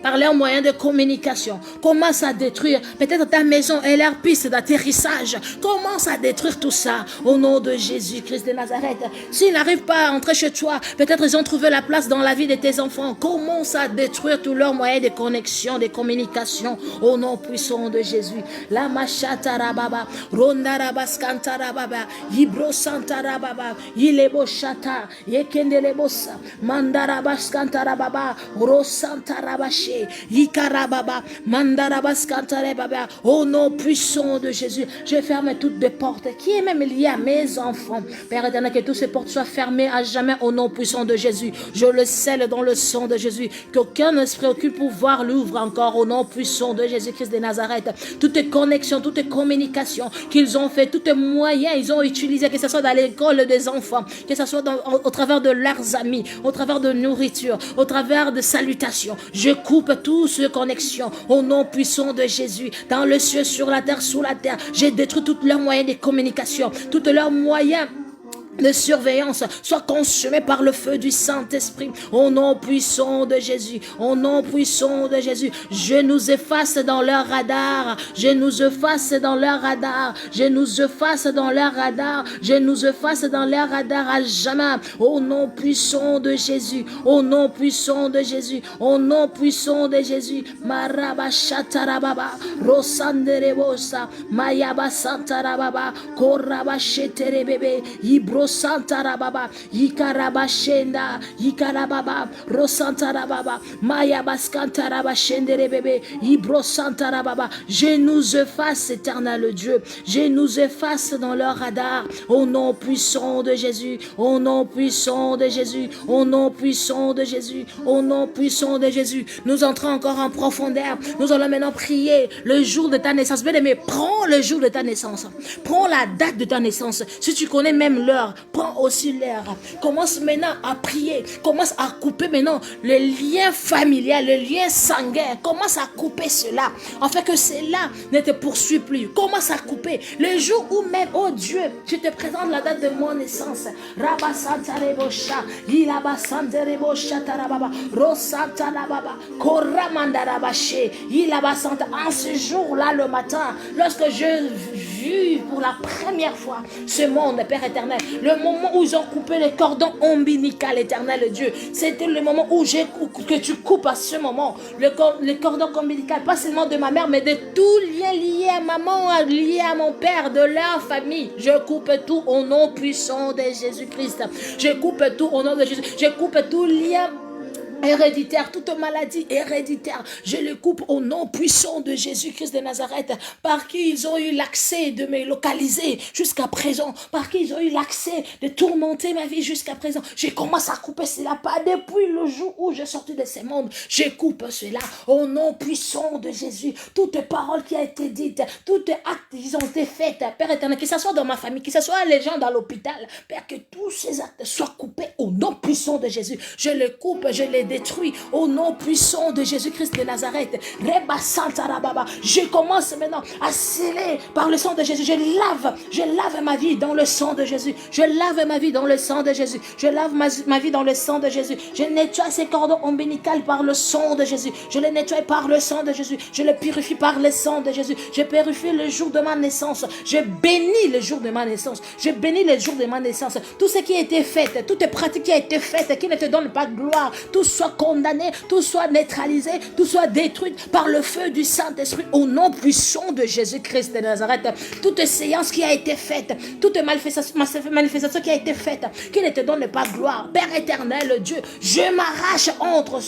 par leurs moyens de communication. Commence à détruire. Peut-être ta maison est leur piste d'atterrissage. Commence à détruire tout ça au nom de Jésus-Christ de Nazareth. S'ils n'arrivent pas à entrer chez toi, peut-être ils ont trouvé la place dans la vie de tes enfants. Commence à détruire tous leurs moyens de connexion, de communication au nom puissant de Jésus. La machata rababa, ronda rabaskanta rababa, yibro santa rababa, yilebo shata, yekendelebosa, mandarabaskanta rababa, rosanta rabache, yikarababa, mandarabaskanta rababa, au nom puissant de Jésus. Je ferme toutes les portes qui est même liée à mes enfants. Père éternel, que toutes ces portes soient fermées à jamais au nom puissant de Jésus. Je le scelle dans le sang de Jésus. Qu'aucun esprit occulte pouvoir l'ouvre encore au nom puissant de Jésus-Christ de Nazareth. Toutes les connexions, toutes les communications qu'ils ont fait, tous les moyens ils ont utilisés, que ce soit dans l'école des enfants, que ce soit au travers de leurs amis, au travers de nourriture, au travers de salutations. Je coupe toutes ces connexions au nom puissant de Jésus. Dans le ciel, sur la terre, sous la terre, j'ai détruit tous leurs moyens de communication, tous leurs moyens de surveillance soit consumé par le feu du Saint-Esprit au nom puissant de Jésus, au nom puissant de Jésus. Je nous efface dans leur radar, je nous efface dans leur radar, je nous efface dans leur radar, je nous efface dans leur radar à jamais au nom puissant de Jésus, au nom puissant de Jésus, au nom puissant de Jésus. Maraba shatarababa rosanderebosa mayaba santarababa koraba sheterebebe ibro Santarababa, Yikarabashenda, Yikarababa, Rosantarababa, Maya Baskantaraba, Shendere bébé, Ibro Santarababa. Je nous efface, éternel Dieu. Je nous efface dans leur radar. Au nom puissant de Jésus, au nom puissant de Jésus, au nom puissant de Jésus, au nom puissant de Jésus. Nous entrons encore en profondeur. Nous allons maintenant prier le jour de ta naissance. Bien-aimé, prends le jour de ta naissance. Prends la date de ta naissance. Si tu connais même l'heure, prends aussi l'heure. Commence maintenant à prier. Commence à couper maintenant le lien familial, le lien sanguin. Commence à couper cela. Afin que cela ne te poursuit plus. Commence à couper. Le jour où même, oh Dieu, je te présente la date de mon naissance. Rabasanta rebosha, Ilabasanta rebosha tarababa, Rosanta rababa, Koramanda rabaché, Ilabasanta. En ce jour-là, le matin, lorsque je vis pour la première fois ce monde, Père éternel, le moment où ils ont coupé le cordon ombilical, éternel Dieu, c'était le moment où que tu coupes à ce moment le cordon ombilical, pas seulement de ma mère, mais de tout lien lié à maman, lié à mon père, de leur famille. Je coupe tout au nom puissant de Jésus-Christ. Je coupe tout au nom de Jésus. Je coupe tout lien héréditaire, toute maladie héréditaire, je le coupe au nom puissant de Jésus-Christ de Nazareth, par qui ils ont eu l'accès de me localiser jusqu'à présent, par qui ils ont eu l'accès de tourmenter ma vie jusqu'à présent. Je commence à couper cela, pas depuis le jour où je sortis de ce monde. Je coupe cela au nom puissant de Jésus. Toute parole qui a été dite, tout acte qui ont été faits, Père éternel, que ce soit dans ma famille, que ce soit les gens dans l'hôpital, Père, que tous ces actes soient coupés au nom puissant de Jésus. Je les coupe, je les détruit au nom puissant de Jésus-Christ de Nazareth. Je commence maintenant à sceller par le sang de Jésus. Je lave ma vie dans le sang de Jésus. Je lave ma vie dans le sang de Jésus. Je lave ma vie dans le sang de Jésus. Je nettoie ces cordons ombilicaux par le sang de Jésus. Je les nettoie par le sang de Jésus. Je les purifie par le sang de Jésus. Je purifie le jour de ma naissance. Je bénis le jour de ma naissance. Je bénis le jour de ma naissance. Tout ce qui a été fait, toutes les pratiques qui a été faites, qui ne te donnent pas de gloire, tout soit condamné, tout soit neutralisé, tout soit détruit par le feu du Saint-Esprit au nom puissant de Jésus-Christ de Nazareth. Toute séance qui a été faite, toute manifestation qui a été faite, qui ne te donne pas gloire, Père éternel Dieu, je m'arrache entre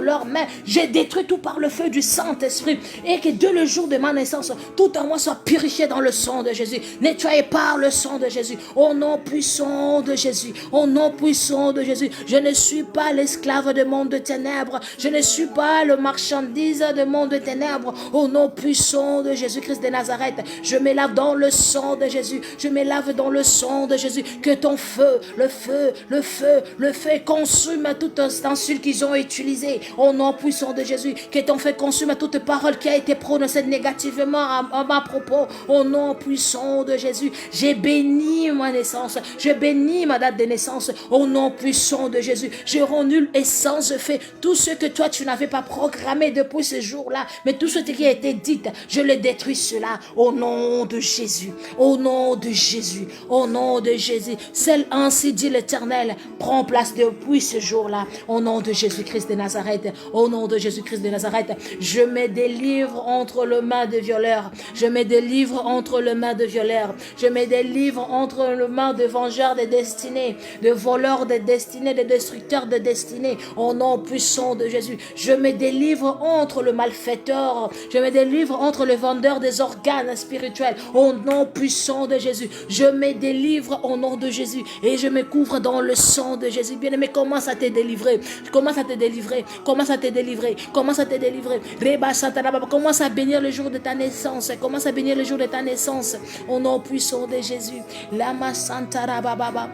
leurs mains, je détruis tout par le feu du Saint-Esprit, et que dès le jour de ma naissance, tout en moi soit purifié dans le sang de Jésus, nettoyé par le sang de Jésus, au nom puissant de Jésus, au nom puissant de Jésus. Je ne suis pas l'esclave de monde de ténèbres. Je ne suis pas le marchandise de monde de ténèbres. Au nom puissant de Jésus-Christ de Nazareth, je me lave dans le sang de Jésus. Je me lave dans le sang de Jésus. Que ton feu, le feu consume toute insulte qu'ils ont utilisée. Au nom puissant de Jésus, que ton feu consume toute parole qui a été prononcée négativement à ma propos. Au nom puissant de Jésus, j'ai béni ma naissance. Je bénis ma date de naissance. Au nom puissant de Jésus, Je renule et sans effet tout ce que toi tu n'avais pas programmé depuis ce jour-là, mais tout ce qui a été dit, je le détruis cela au nom de Jésus, au nom de Jésus, au nom de Jésus. Celle ainsi dit l'Éternel prend place depuis ce jour-là, au nom de Jésus-Christ de Nazareth, au nom de Jésus-Christ de Nazareth. Je me délivre entre les mains de violeurs, je me délivre entre les mains de violeurs, je me délivre entre les mains de vengeurs de destinée, de voleurs de destinée, de destructeurs de destinée, au nom puissant de Jésus. Je me délivre entre le malfaiteur, je me délivre entre le vendeur des organes spirituels, au nom puissant de Jésus. Je me délivre au nom de Jésus et je me couvre dans le sang de Jésus. Bien-aimé, commence à te délivrer, commence à te délivrer, commence à te délivrer, commence à te délivrer. Commence à bénir le jour de ta naissance, commence à bénir le jour de ta naissance, au nom puissant de Jésus. Lama Santa Rababa.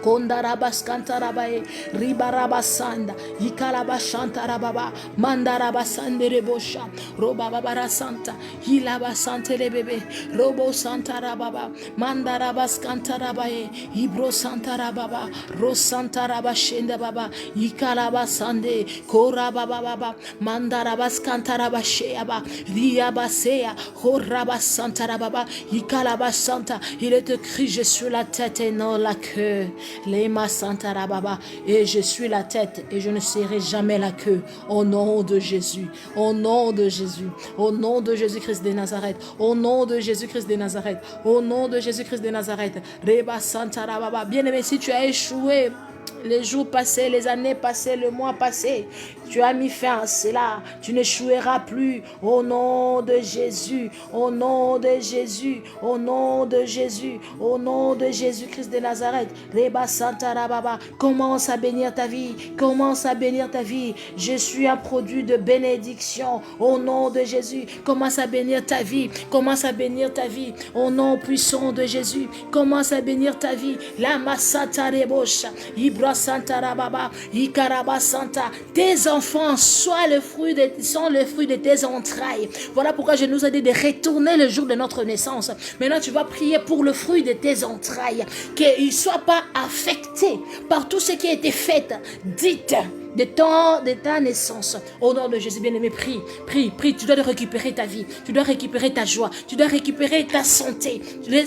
Kondarabas kantarabae, ribarabasanda, ikalabashantarababa, mandarabasande rebosha, robabara santa, hilabasante rebebe, robo santarababa, mandarabas kantarabae, ibro santarababa, rosantarabashenda baba, ikalabasande, korabababa, mandarabas kantarabasheaba, riabasea, horabasantarababa, ikalabasanta. Il est écrit, je suis la tête et non la queue. Lema Santara Baba, et je suis la tête et je ne serai jamais la queue, au nom de Jésus, au nom de Jésus, au nom de Jésus-Christ de Nazareth, au nom de Jésus-Christ de Nazareth, au nom de Jésus-Christ de Nazareth. Reba Santara Baba. Bien-aimé, si tu as échoué les jours passés, les années passées, le mois passé, tu as mis fin à cela, tu n'échoueras plus, au nom de Jésus, au nom de Jésus, au nom de Jésus, au nom de Jésus-Christ de Nazareth. Reba Santara Baba, commence à bénir ta vie, commence à bénir ta vie. Je suis un produit de bénédiction, au nom de Jésus. Commence à bénir ta vie, commence à bénir ta vie, au nom puissant de Jésus. Commence à bénir ta vie. La Masata Rebosha, Ibra Santara Baba, Ikaraba Santa. Tes enfants sont le fruit de tes entrailles. Voilà pourquoi je nous ai dit de retourner le jour de notre naissance. Maintenant, tu vas prier pour le fruit de tes entrailles, qu'il ne soit pas affecté par tout ce qui a été fait, dites, de ta naissance. Au nom de Jésus, bien-aimé, prie. Tu dois récupérer ta vie, tu dois récupérer ta joie, tu dois récupérer ta santé.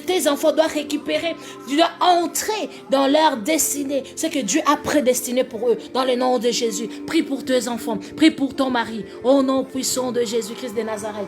Tes enfants doivent récupérer, tu dois entrer dans leur destinée, ce que Dieu a prédestiné pour eux, dans le nom de Jésus. Prie pour tes enfants, prie pour ton mari, au nom puissant de Jésus-Christ de Nazareth.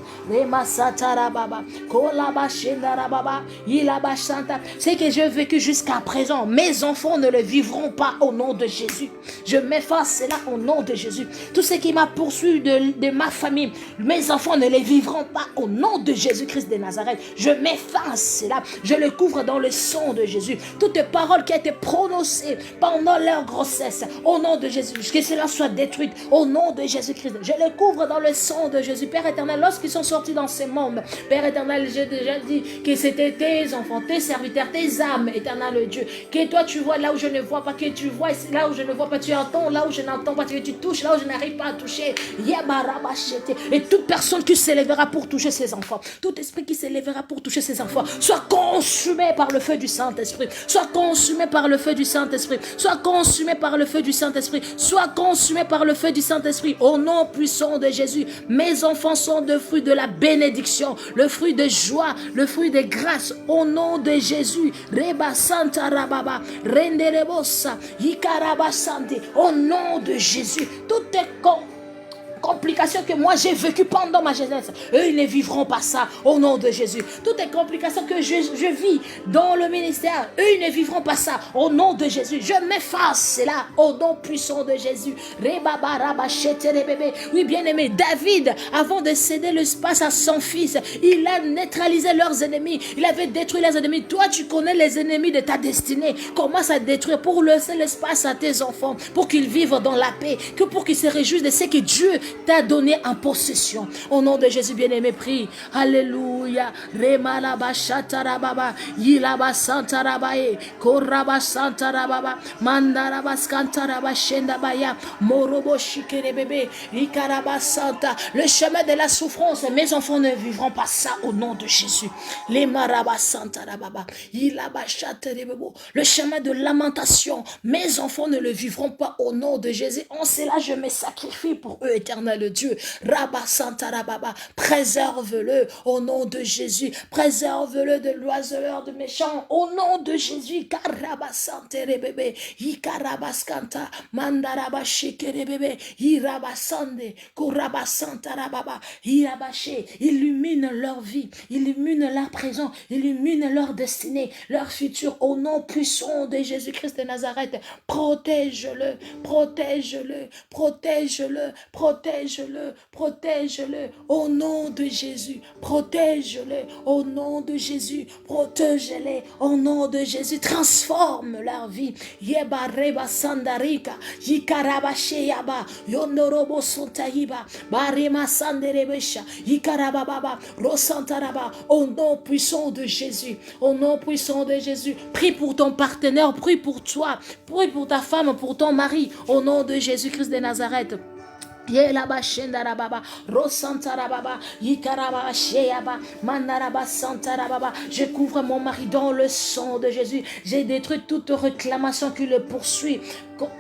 Ce que j'ai vécu jusqu'à présent, mes enfants ne le vivront pas, au nom de Jésus. Je m'efface là au nom de Jésus. Tout ce qui m'a poursuivi de ma famille, mes enfants ne les vivront pas, au nom de Jésus-Christ de Nazareth. Je m'efface là, je le couvre dans le sang de Jésus. Toutes paroles qui ont été prononcées pendant leur grossesse, au nom de Jésus, que cela soit détruit au nom de Jésus-Christ. Je le couvre dans le sang de Jésus. Père éternel, lorsqu'ils sont sortis dans ces mondes, Père éternel, j'ai déjà dit que c'était tes enfants, tes serviteurs, tes âmes, éternel Dieu, que toi tu vois là où je ne vois pas, que tu vois là où je ne vois pas, tu entends là où je n'entends pas, que tu touches là où je n'arrive pas à toucher. Et toute personne qui s'élèvera pour toucher ses enfants, tout esprit qui s'élèvera pour toucher ses enfants, soit consumé par le feu du Saint-Esprit, soit consumé par le feu du Saint-Esprit, soit consumé par le feu du Saint-Esprit, soit consumé par le feu du Saint-Esprit, au nom puissant de Jésus. Mes enfants sont le fruit de la bénédiction, le fruit de joie, le fruit de grâce, au nom de Jésus. Reba Santa Rababa, Renderebosa, Ikaraba Sante, au nom de Jésus. Tout est complications que moi j'ai vécues pendant ma jeunesse, eux ils ne vivront pas ça, au nom de Jésus. Toutes les complications que je vis dans le ministère, eux ils ne vivront pas ça, au nom de Jésus. Je m'efface là, au nom puissant de Jésus. Oui, bien aimé, David, avant de céder l'espace à son fils, il a neutralisé leurs ennemis, il avait détruit les ennemis. Toi tu connais les ennemis de ta destinée, commence à détruire pour laisser l'espace à tes enfants, pour qu'ils vivent dans la paix, que pour qu'ils se réjouissent de ce que Dieu t'a donné en possession. Au nom de Jésus, bien-aimé, prie. Alléluia. Remalaba shatarababa. Yilaba santarabae. Koraba santarababa. Mandaraba skantaraba shendabaya. Morobo shikerebebe. Ikaraba santa. Le chemin de la souffrance, mes enfants ne vivront pas ça au nom de Jésus. Les maraba santarababa. Yilaba shaterebebo. Le chemin de lamentation, mes enfants ne le vivront pas au nom de Jésus. En cela, je me sacrifie pour eux, éternel Dieu. Rabba Santarababa, préserve-le au nom de Jésus. Préserve-le de l'oiseleur de méchants au nom de Jésus. Karaba Santerebebe, Ikarabaskanta, Mandaraba Shekerebebe, Irabasande, Kuraba Santarababa, Irabaché. Illumine leur vie, illumine leur présent, illumine leur destinée, leur futur au nom puissant de Jésus-Christ de Nazareth. Protège-le, protège-le, protège-le, protège-le, protège-le au nom de Jésus. Protège-le au nom de Jésus. Protège-les au nom de Jésus. Transforme leur vie. Yeba reba sandarika, yikaraba sheyaba, yonorobo sontahiba, barema sanderebesha, yikaraba baba, rosantaraba, au nom puissant de Jésus. Au nom puissant de Jésus. Prie pour ton partenaire, prie pour toi, prie pour ta femme, pour ton mari, au nom de Jésus-Christ de Nazareth. Yelaba shendarababa, rosantarababa, yikaraba sheyaba, manaraba santarababa. Je couvre mon mari dans le sang de Jésus. J'ai détruit toute réclamation qui le poursuit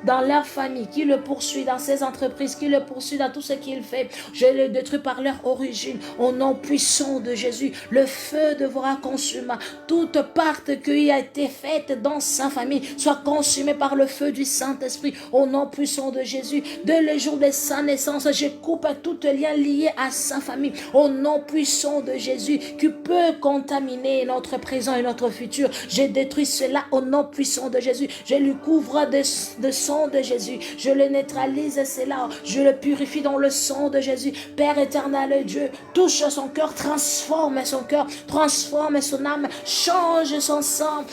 dans leur famille, qui le poursuit dans ses entreprises, qui le poursuit dans tout ce qu'il fait. Je le détruis par leur origine. Au nom puissant de Jésus, le feu devra consumer toute part qui a été faite dans sa famille, soit consumée par le feu du Saint-Esprit. Au nom puissant de Jésus, dès le jour de sa naissance, je coupe tout lien lié à sa famille. Au nom puissant de Jésus, qui peut contaminer notre présent et notre futur, je détruis cela au nom puissant de Jésus. Je lui couvre de sang de Jésus. Je le neutralise, cela. Je le purifie dans le sang de Jésus. Père éternel Dieu, touche son cœur, transforme son cœur, transforme son âme, change son sang.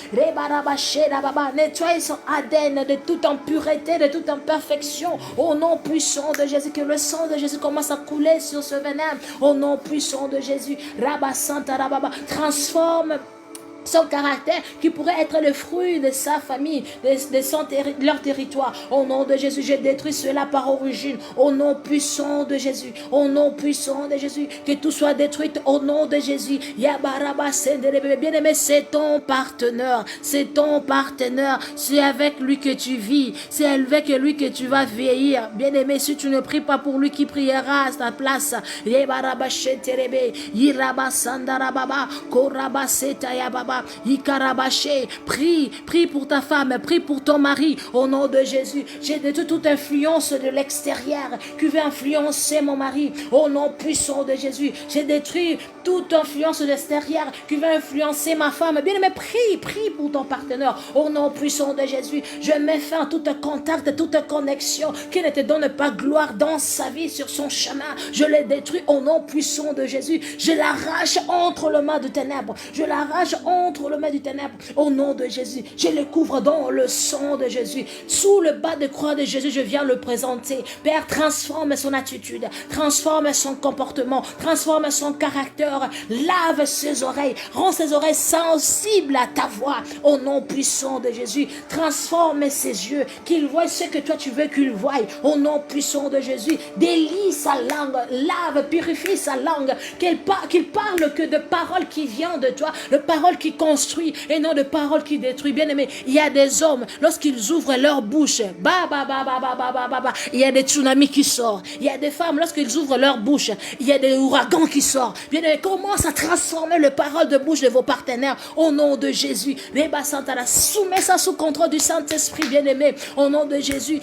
Nettoie son ADN de toute impureté, de toute imperfection. Au nom puissant de Jésus, que le sang de Jésus commence à couler sur ce venin. Au nom puissant de Jésus, Rabba Santa Rababa, transforme son caractère qui pourrait être le fruit de sa famille, de leur territoire. Au nom de Jésus, je détruis cela par origine. Au nom puissant de Jésus, au nom puissant de Jésus, que tout soit détruit au nom de Jésus. Bien-aimé, c'est ton partenaire, c'est ton partenaire. C'est avec lui que tu vis, c'est avec lui que tu vas vieillir. Bien-aimé, si tu ne pries pas pour lui, qui priera à ta place? Prie pour ta femme, prie pour ton mari, au nom de Jésus. J'ai détruit toute influence de l'extérieur qui veut influencer mon mari, au nom puissant de Jésus. J'ai détruit toute influence de l'extérieur qui veut influencer ma femme. Bien aimé, prie pour ton partenaire, au nom puissant de Jésus. Je mets fin à tout contact, toute connexion qui ne te donne pas gloire dans sa vie, sur son chemin. Je les détruis au nom puissant de Jésus. Je l'arrache entre les mains de ténèbres. Je l'arrache entre le mains du ténèbre au nom de Jésus. Je le couvre dans le sang de Jésus. Sous le bas de croix de Jésus, je viens le présenter. Père, transforme son attitude, transforme son comportement, transforme son caractère, lave ses oreilles, rend ses oreilles sensibles à ta voix au nom puissant de Jésus. Transforme ses yeux, qu'il voie ce que toi tu veux qu'il voie au nom puissant de Jésus. Délie sa langue, lave, purifie sa langue, qu'il parle que de paroles qui viennent de toi, de paroles qui construit et non de paroles qui détruit. Bien aimé, il y a des hommes, lorsqu'ils ouvrent leur bouche, il y a des tsunamis qui sortent. Il y a des femmes, lorsqu'ils ouvrent leur bouche, il y a des ouragans qui sortent. Bien aimé, commence à transformer les paroles de bouche de vos partenaires au nom de Jésus. Soumets ça sous contrôle du Saint-Esprit, bien aimé, au nom de Jésus.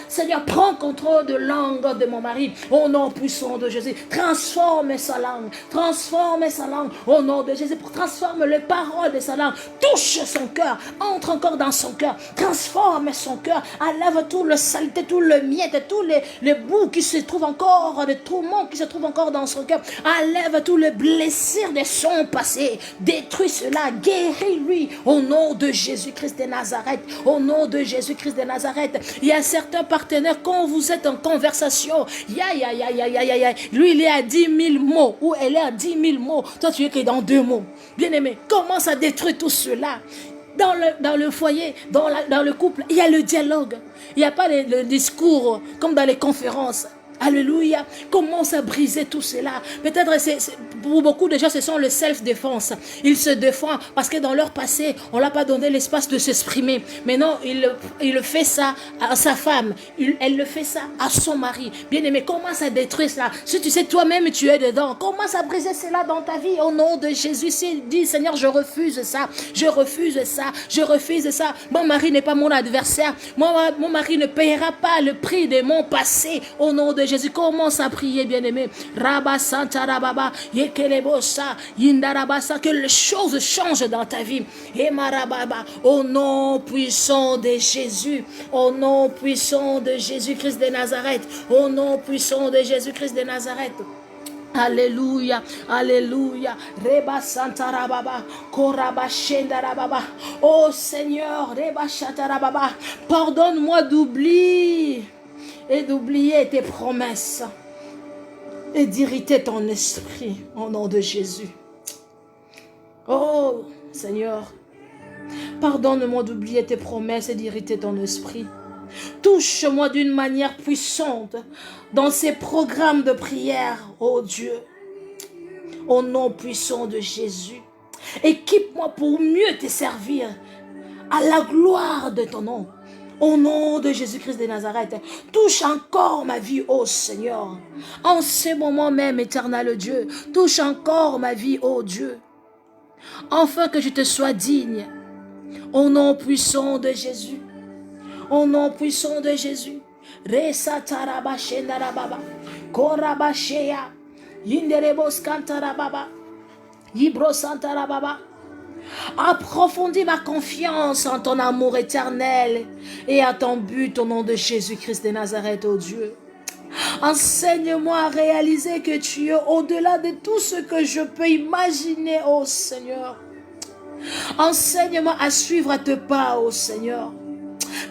Seigneur, prends contrôle de langue de mon mari au nom puissant de Jésus. Transforme sa langue, transforme transformer sa langue au nom de Jésus, transforme les paroles de sa langue, touche son cœur, entre encore dans son cœur, transforme son cœur, enlève tout le saleté, tout le miette, tous les bouts qui se trouvent encore, les tourments qui se trouvent encore dans son cœur, enlève tous les blessures de son passé, détruis cela, guéris-lui au nom de Jésus-Christ de Nazareth, au nom de Jésus-Christ de Nazareth. Il y a certains partenaires, quand vous êtes en conversation, lui il est à 10 000 mots, ou elle est à 10 000 mots, toi tu es que dans 2 mots. Bien aimé, commence à détruire tout cela. Dans le foyer, dans le couple, il y a le dialogue. Il n'y a pas le discours comme dans les conférences. Alléluia. Commence à briser tout cela. Peut-être pour beaucoup de gens, ce sont le self-défense. Ils se défendent parce que dans leur passé, on ne leur a pas donné l'espace de s'exprimer. Mais non, il fait ça à sa femme. Elle le fait ça à son mari. Bien aimé, commence à détruire cela. Si tu sais toi-même tu es dedans, commence à briser cela dans ta vie au nom de Jésus. S'il dit, Seigneur, je refuse ça. Je refuse ça. Je refuse ça. Mon mari n'est pas mon adversaire. Mon mari ne payera pas le prix de mon passé au nom de Jésus. Commence à prier, bien-aimé. Rabba Santa Rababa, Yekelebosa, Yindarabasa, que les choses changent dans ta vie. Et Marababa, au nom puissant de Jésus, au nom puissant de Jésus-Christ de Nazareth, au nom puissant de Jésus-Christ de Nazareth. Alléluia, alléluia. Reba Santa Rababa, Koraba Shenda Rababa. Oh Seigneur, Reba Shata Rababa, pardonne-moi d'oublier et d'oublier tes promesses et d'irriter ton esprit au nom de Jésus. Oh Seigneur, pardonne-moi d'oublier tes promesses et d'irriter ton esprit. Touche-moi d'une manière puissante dans ces programmes de prière, oh Dieu, au nom puissant de Jésus. Équipe-moi pour mieux te servir à la gloire de ton nom. Au nom de Jésus-Christ de Nazareth, touche encore ma vie, ô Seigneur. En ce moment même, éternel Dieu, touche encore ma vie, ô Dieu. Afin que je te sois digne. Au nom puissant de Jésus. Au nom puissant de Jésus. Resataraba shendarababa. Korabashea. Yinderebos kantarababa. Yibrosantarababa. Approfondis ma confiance en ton amour éternel et à ton but au nom de Jésus-Christ de Nazareth, ô Dieu. Enseigne-moi à réaliser que tu es au-delà de tout ce que je peux imaginer, ô Seigneur. Enseigne-moi à suivre à tes pas, ô Seigneur.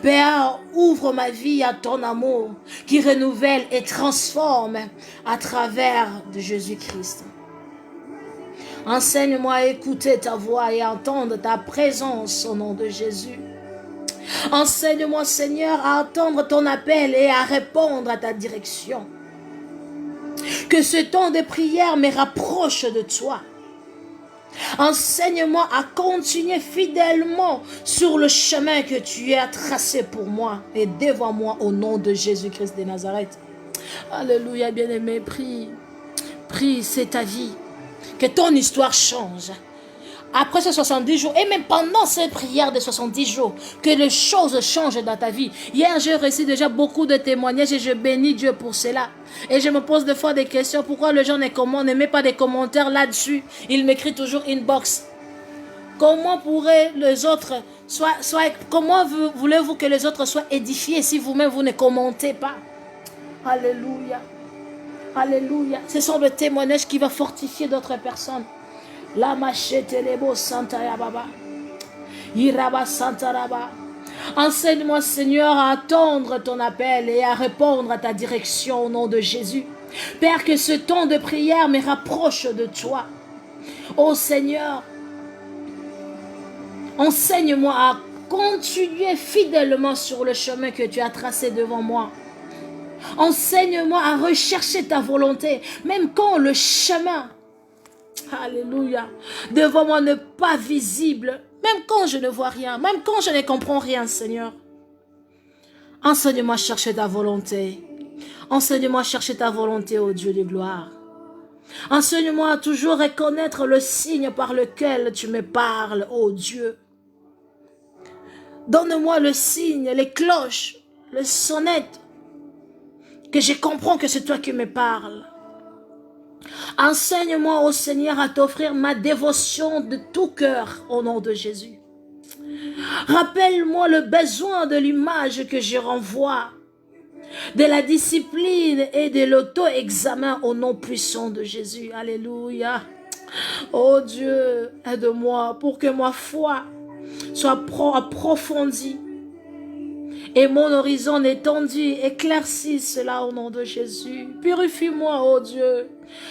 Père, ouvre ma vie à ton amour qui renouvelle et transforme à travers de Jésus-Christ. Enseigne-moi à écouter ta voix et à entendre ta présence au nom de Jésus. Enseigne-moi, Seigneur, à entendre ton appel et à répondre à ta direction. Que ce temps de prière me rapproche de toi. Enseigne-moi à continuer fidèlement sur le chemin que tu as tracé pour moi et devant moi au nom de Jésus-Christ de Nazareth. Alléluia, bien-aimé, prie. Prie, c'est ta vie. Que ton histoire change. Après ces 70 jours, et même pendant cette prière de 70 jours, que les choses changent dans ta vie. Hier, j'ai reçu déjà beaucoup de témoignages et je bénis Dieu pour cela. Et je me pose des fois des questions. Pourquoi les gens ne mettent pas des commentaires là-dessus? Ils m'écrivent toujours inbox. Comment pourraient les autres comment voulez-vous que les autres soient édifiés si vous-même vous ne commentez pas? Alléluia. Alléluia. Ce sont les témoignages qui vont fortifier d'autres personnes. La machete lebo santa yababa. Iraba santa raba. Enseigne-moi, Seigneur, à attendre ton appel et à répondre à ta direction au nom de Jésus. Père, que ce temps de prière me rapproche de toi. Ô Seigneur, enseigne-moi à continuer fidèlement sur le chemin que tu as tracé devant moi. Enseigne-moi à rechercher ta volonté, même quand le chemin, alléluia, devant moi n'est pas visible, même quand je ne vois rien, même quand je ne comprends rien, Seigneur. Enseigne-moi à chercher ta volonté. Enseigne-moi à chercher ta volonté, ô Dieu de gloire. Enseigne-moi à toujours reconnaître le signe par lequel tu me parles, ô Dieu. Donne-moi le signe, les cloches, les sonnettes, que je comprends que c'est toi qui me parles. Enseigne-moi, ô Seigneur, à t'offrir ma dévotion de tout cœur au nom de Jésus. Rappelle-moi le besoin de l'image que je renvoie, de la discipline et de l'auto-examen au nom puissant de Jésus. Alléluia. Oh Dieu, aide-moi pour que ma foi soit approfondie et mon horizon étendu. Éclaircis cela au nom de Jésus. Purifie-moi, oh Dieu,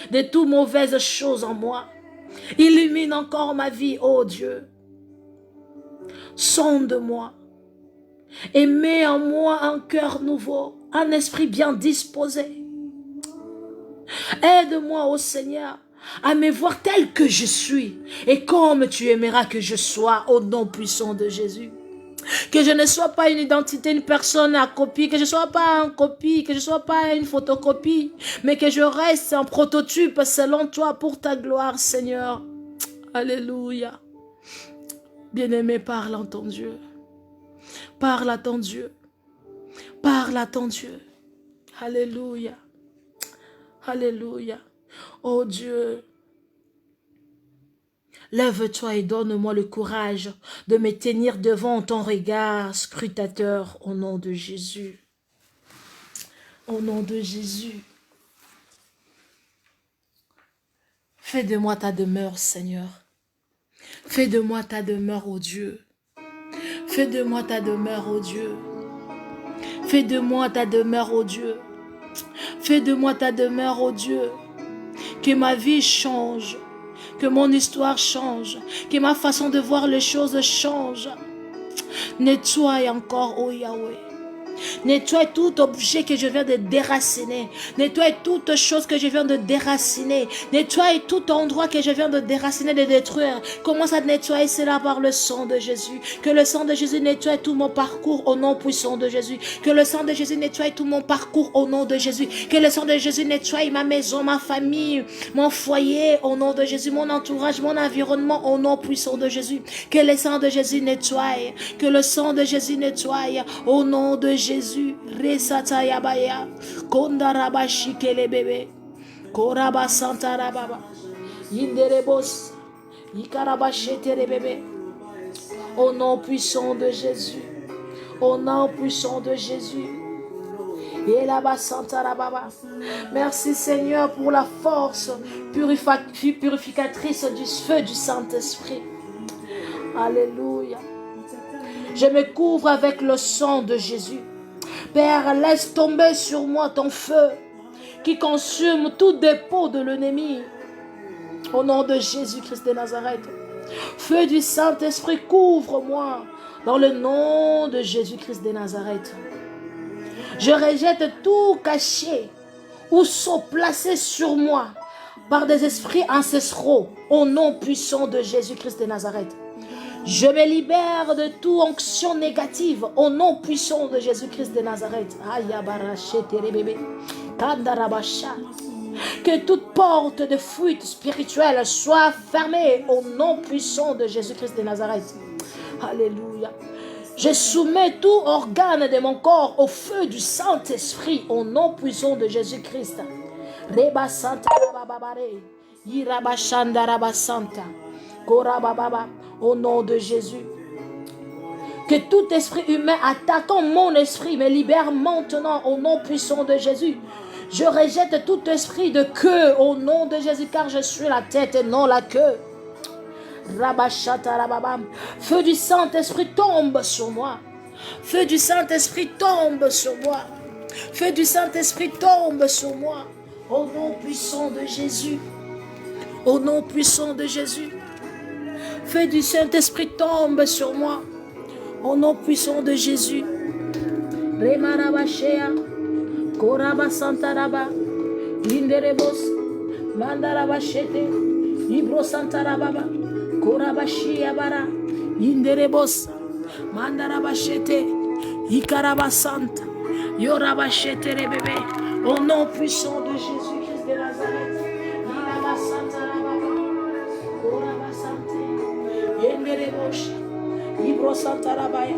de toutes mauvaises choses en moi. Illumine encore ma vie, oh Dieu. Sonde-moi et mets en moi un cœur nouveau, un esprit bien disposé. Aide-moi, ô Seigneur, à me voir tel que je suis et comme tu aimeras que je sois au nom puissant de Jésus. Que je ne sois pas une identité, une personne à copier, que je ne sois pas une copie, que je ne sois pas une photocopie, mais que je reste un prototype selon toi pour ta gloire, Seigneur. Alléluia. Bien-aimé, parle en ton Dieu. Parle à ton Dieu. Parle à ton Dieu. Alléluia. Alléluia. Oh Dieu, lève-toi et donne-moi le courage de me tenir devant ton regard scrutateur au nom de Jésus. Au nom de Jésus. Fais de moi ta demeure, Seigneur. Fais de moi ta demeure, ô Dieu. Fais de moi ta demeure, ô Dieu. Fais de moi ta demeure, ô Dieu. Fais de moi ta demeure, ô Dieu. Que ma vie change. Que mon histoire change. Que ma façon de voir les choses change. Nettoie encore, ô Yahweh. Nettoie tout objet que je viens de déraciner. Nettoie toute chose que je viens de déraciner. Nettoie tout endroit que je viens de déraciner, de détruire. Commence à nettoyer cela par le sang de Jésus. Que le sang de Jésus nettoie tout mon parcours au nom puissant de Jésus. Que le sang de Jésus nettoie tout mon parcours au nom de Jésus. Que le sang de Jésus nettoie ma maison, ma famille, mon foyer au nom de Jésus. Mon entourage, mon environnement au nom puissant de Jésus. Que le sang de Jésus nettoie. Que le sang de Jésus nettoie au nom de Jésus. Resata yabaya kondaraba shikele bebe koraba santara baba yinderebos yikaraba shetere bebe. Au nom puissant de Jésus, au nom puissant de Jésus. Et là-bas santara baba. Merci Seigneur pour la force purificatrice du feu du Saint-Esprit. Alléluia. Je me couvre avec le sang de Jésus. Père, laisse tomber sur moi ton feu qui consume tout dépôt de l'ennemi. Au nom de Jésus-Christ de Nazareth. Feu du Saint-Esprit, couvre-moi dans le nom de Jésus-Christ de Nazareth. Je rejette tout caché ou saut placé sur moi par des esprits ancestraux au nom puissant de Jésus-Christ de Nazareth. Je me libère de toute onction négative au nom puissant de Jésus-Christ de Nazareth. Que toute porte de fuite spirituelle soit fermée au nom puissant de Jésus-Christ de Nazareth. Alléluia. Je soumets tout organe de mon corps au feu du Saint-Esprit au nom puissant de Jésus-Christ. Reba Santa Rababare, Iraba Shanda Raba Santa, Korababa. Au nom de Jésus. Que tout esprit humain attaquant mon esprit me libère maintenant au nom puissant de Jésus. Je rejette tout esprit de queue au nom de Jésus car je suis la tête et non la queue. Rabashata rababam. Feu du Saint-Esprit tombe sur moi. Feu du Saint-Esprit tombe sur moi. Feu du Saint-Esprit tombe sur moi. Au nom puissant de Jésus. Au nom puissant de Jésus. Feu du Saint-Esprit tombe sur moi. Au nom puissant de Jésus. Remarabashea. Koraba Santaraba. Linderebos. Mandarabashete. Libro Santarababa. Korabashia bara. Linderebos. Mandarabashete. Ikaraba Santa. Yorabashete rebebe. Au nom puissant de Jésus-Christ de Nazareth. Iraba Santarababa. Koraba Sante. Yenderebos. Libro Santarabaya.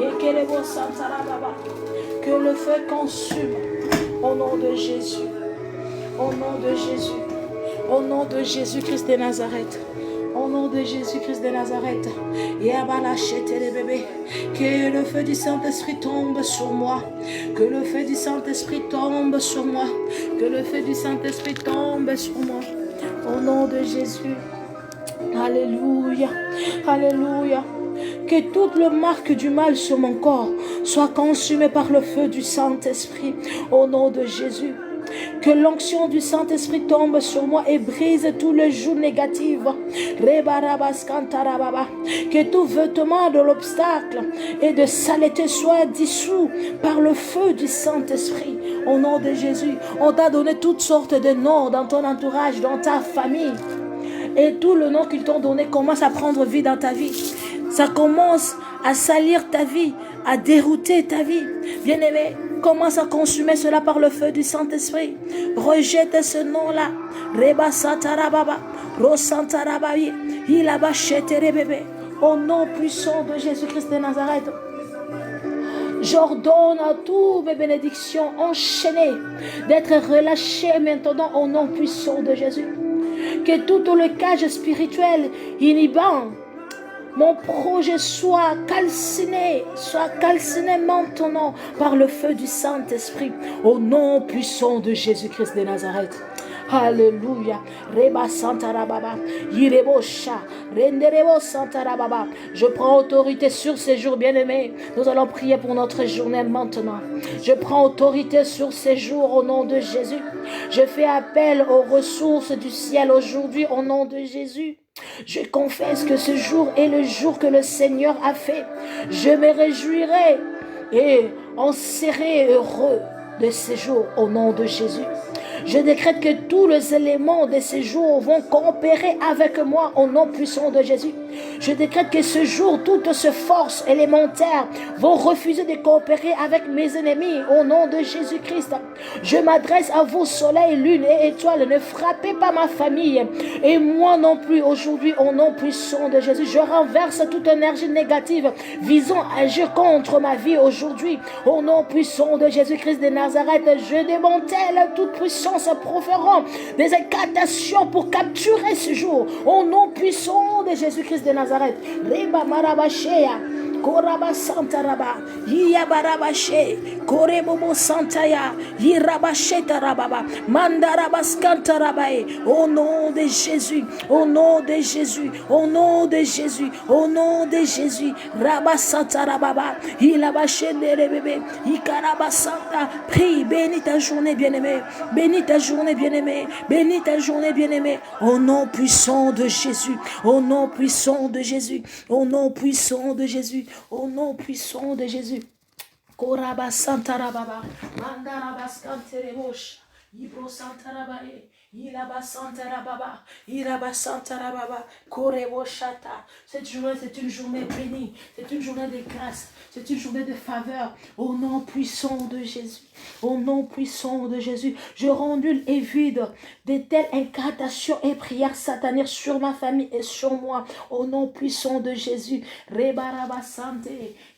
Yekerebos Santarababa. Que le feu consume au nom de Jésus. Au nom de Jésus. Au nom de Jésus-Christ de Nazareth. Au nom de Jésus-Christ de Nazareth. Que le feu du Saint-Esprit tombe sur moi. Que le feu du Saint-Esprit tombe sur moi. Que le feu du Saint-Esprit tombe sur moi. Au nom de Jésus. Alléluia. Alléluia. Que toute le marque du mal sur mon corps soit consumée par le feu du Saint-Esprit. Au nom de Jésus. Que l'onction du Saint-Esprit tombe sur moi et brise tout le joug négatif. Que tout vêtement de l'obstacle et de saleté soit dissous par le feu du Saint-Esprit. Au nom de Jésus, on t'a donné toutes sortes de noms dans ton entourage, dans ta famille. Et tout le nom qu'ils t'ont donné commence à prendre vie dans ta vie. Ça commence à salir ta vie, à dérouter ta vie. Bien-aimé, commence à consumer cela par le feu du Saint-Esprit. Rejette ce nom-là. Reba Santarababa, Rosantarabaye, Ilaba Cheterebebe. Au nom puissant de Jésus-Christ de Nazareth. J'ordonne à toutes mes bénédictions enchaînées d'être relâchées maintenant au nom puissant de Jésus. Que tout le cage spirituel inhibant mon projet soit calciné maintenant par le feu du Saint-Esprit, au nom puissant de Jésus-Christ de Nazareth. Alléluia. Reba Santarababa. Yirebosha. Renderebo Santarababa. Je prends autorité sur ces jours, bien-aimés. Nous allons prier pour notre journée maintenant. Je prends autorité sur ces jours au nom de Jésus. Je fais appel aux ressources du ciel aujourd'hui au nom de Jésus. Je confesse que ce jour est le jour que le Seigneur a fait. Je me réjouirai et en serai heureux de ce jour au nom de Jésus. Je décrète que tous les éléments de ce jour vont coopérer avec moi au nom puissant de Jésus. Je décrète que ce jour, toutes ces forces élémentaires vont refuser de coopérer avec mes ennemis au nom de Jésus-Christ. Je m'adresse à vous, soleil, lune et étoiles. Ne frappez pas ma famille et moi non plus aujourd'hui au nom puissant de Jésus. Je renverse toute énergie négative visant à agir contre ma vie aujourd'hui au nom puissant de Jésus-Christ de Nazareth. Je démantèle toute puissance proférant des incantations pour capturer ce jour au nom puissant de Jésus-Christ de Nazareth. Reba Marabashea, Koraba Santaraba, Yabarabashe, Korebobo Santaya, Yirabasheta Rababa, Mandarabascantarabae, au nom de Jésus, au nom de Jésus, au nom de Jésus, au nom de Jésus, Rabasantarababa, Ilabashende bébé, Ikarabasanta, prie, bénis ta journée bien-aimée, bénis ta journée bien-aimée, bénis ta journée bien-aimée, au nom puissant de Jésus, au nom puissant de Jésus, au nom puissant de Jésus, au nom puissant de Jésus. Koraba Santarababa, Mandarabascanterebosh, Ibro Santarabae, Ilaba Santarababa, Iraba Santarababa, Korebo Shata. Cette journée, c'est une journée bénie, c'est une journée de grâce, c'est une journée de faveur, au nom puissant de Jésus. Au nom puissant de Jésus, je rends nul et vide de telles incantations et prières sataniques sur ma famille et sur moi. Au nom puissant de Jésus, Rebarabasante,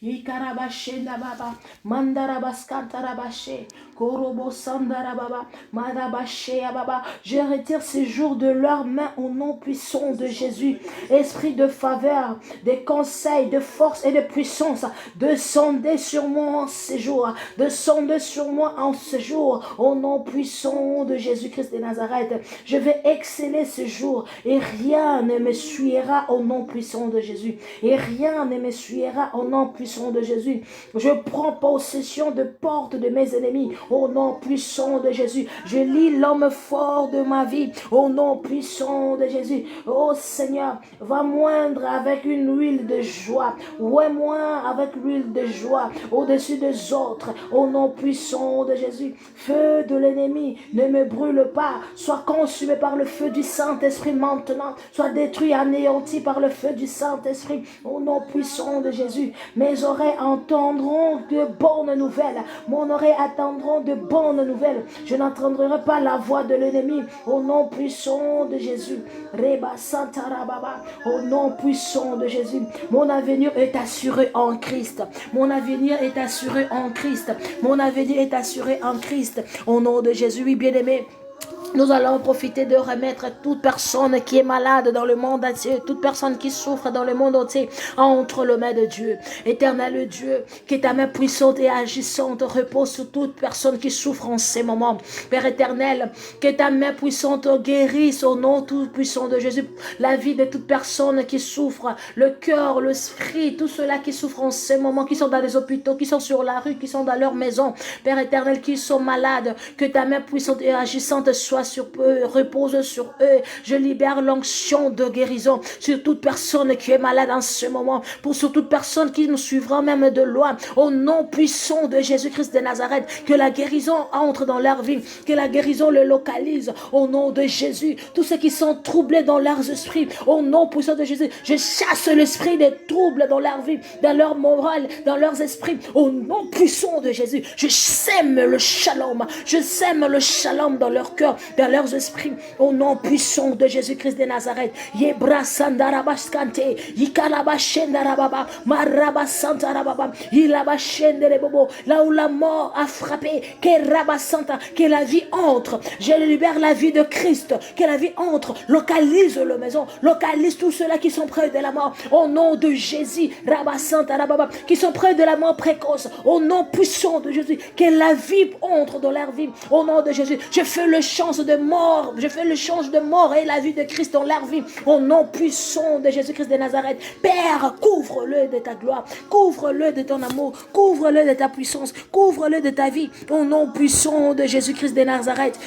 Ikarabashenda Baba, Mandarabaskantarabashe, Korobo Sandarababa, Madabashe Baba. Je retire ces jours de leurs mains au nom puissant de Jésus. Esprit de faveur, de conseils, de force et de puissance, descendez sur moi en ce jour, descendez sur moi en ce jour, au nom puissant de Jésus-Christ de Nazareth. Je vais exceller ce jour et rien ne me suivra au nom puissant de Jésus. Et rien ne me suivra au nom puissant de Jésus. Je prends possession de portes de mes ennemis au nom puissant de Jésus. Je lis l'homme fort de ma vie au nom puissant de Jésus. Oh Seigneur, va moindre avec une huile de joie. Ouais, moi avec l'huile de joie au-dessus des autres au nom puissant de Jésus. Feu de l'ennemi, ne me brûle pas. Sois consumé par le feu du Saint-Esprit maintenant. Sois détruit, anéanti par le feu du Saint-Esprit au nom puissant de Jésus. Mes oreilles entendront de bonnes nouvelles. Mon oreille attendront de bonnes nouvelles. Je n'entendrai pas la voix de l'ennemi au nom puissant de Jésus. Reba Santarababa, au nom puissant de Jésus. Mon avenir est assuré en Christ. Mon avenir est assuré en Christ. Mon avenir est assuré en Christ. Au nom de Jésus, oui, bien-aimé. Nous allons profiter de remettre toute personne qui est malade dans le monde entier, toute personne qui souffre dans le monde entier, entre les mains de Dieu. Éternel Dieu, que ta main puissante et agissante repose sur toute personne qui souffre en ces moments. Père éternel, que ta main puissante guérisse au nom tout puissant de Jésus la vie de toute personne qui souffre, le cœur, l'esprit, tout cela qui souffre en ces moments, qui sont dans les hôpitaux, qui sont sur la rue, qui sont dans leur maison. Père éternel, qui sont malades, que ta main puissante et agissante soit sur eux, repose sur eux. Je libère l'onction de guérison sur toute personne qui est malade en ce moment, sur toute personne qui nous suivra même de loin. Au nom puissant de Jésus-Christ de Nazareth, que la guérison entre dans leur vie, que la guérison le localise. Au nom de Jésus, tous ceux qui sont troublés dans leurs esprits, au nom puissant de Jésus, je chasse l'esprit des troubles dans leur vie, dans leur morale, dans leurs esprits. Au nom puissant de Jésus, je sème le shalom, je sème le shalom dans leur cœur, dans leurs esprits, au nom puissant de Jésus-Christ de Nazareth. Yebra sandarabaskante, yikalabashendarababa, marabasantarababa, ilabashenderebobo, là où la mort a frappé, que la vie entre. Je libère la vie de Christ, que la vie entre, localise la maison, localise tous ceux-là qui sont près de la mort, au nom de Jésus, rabasantarababa, qui sont près de la mort précoce, au nom puissant de Jésus, que la vie entre dans leur vie, au nom de Jésus. Je fais le change de mort, je fais le change de mort et la vie de Christ dans leur vie, au nom puissant de Jésus-Christ de Nazareth. Père, couvre-le de ta gloire, couvre-le de ton amour, couvre-le de ta puissance, couvre-le de ta vie, au nom puissant de Jésus-Christ de Nazareth.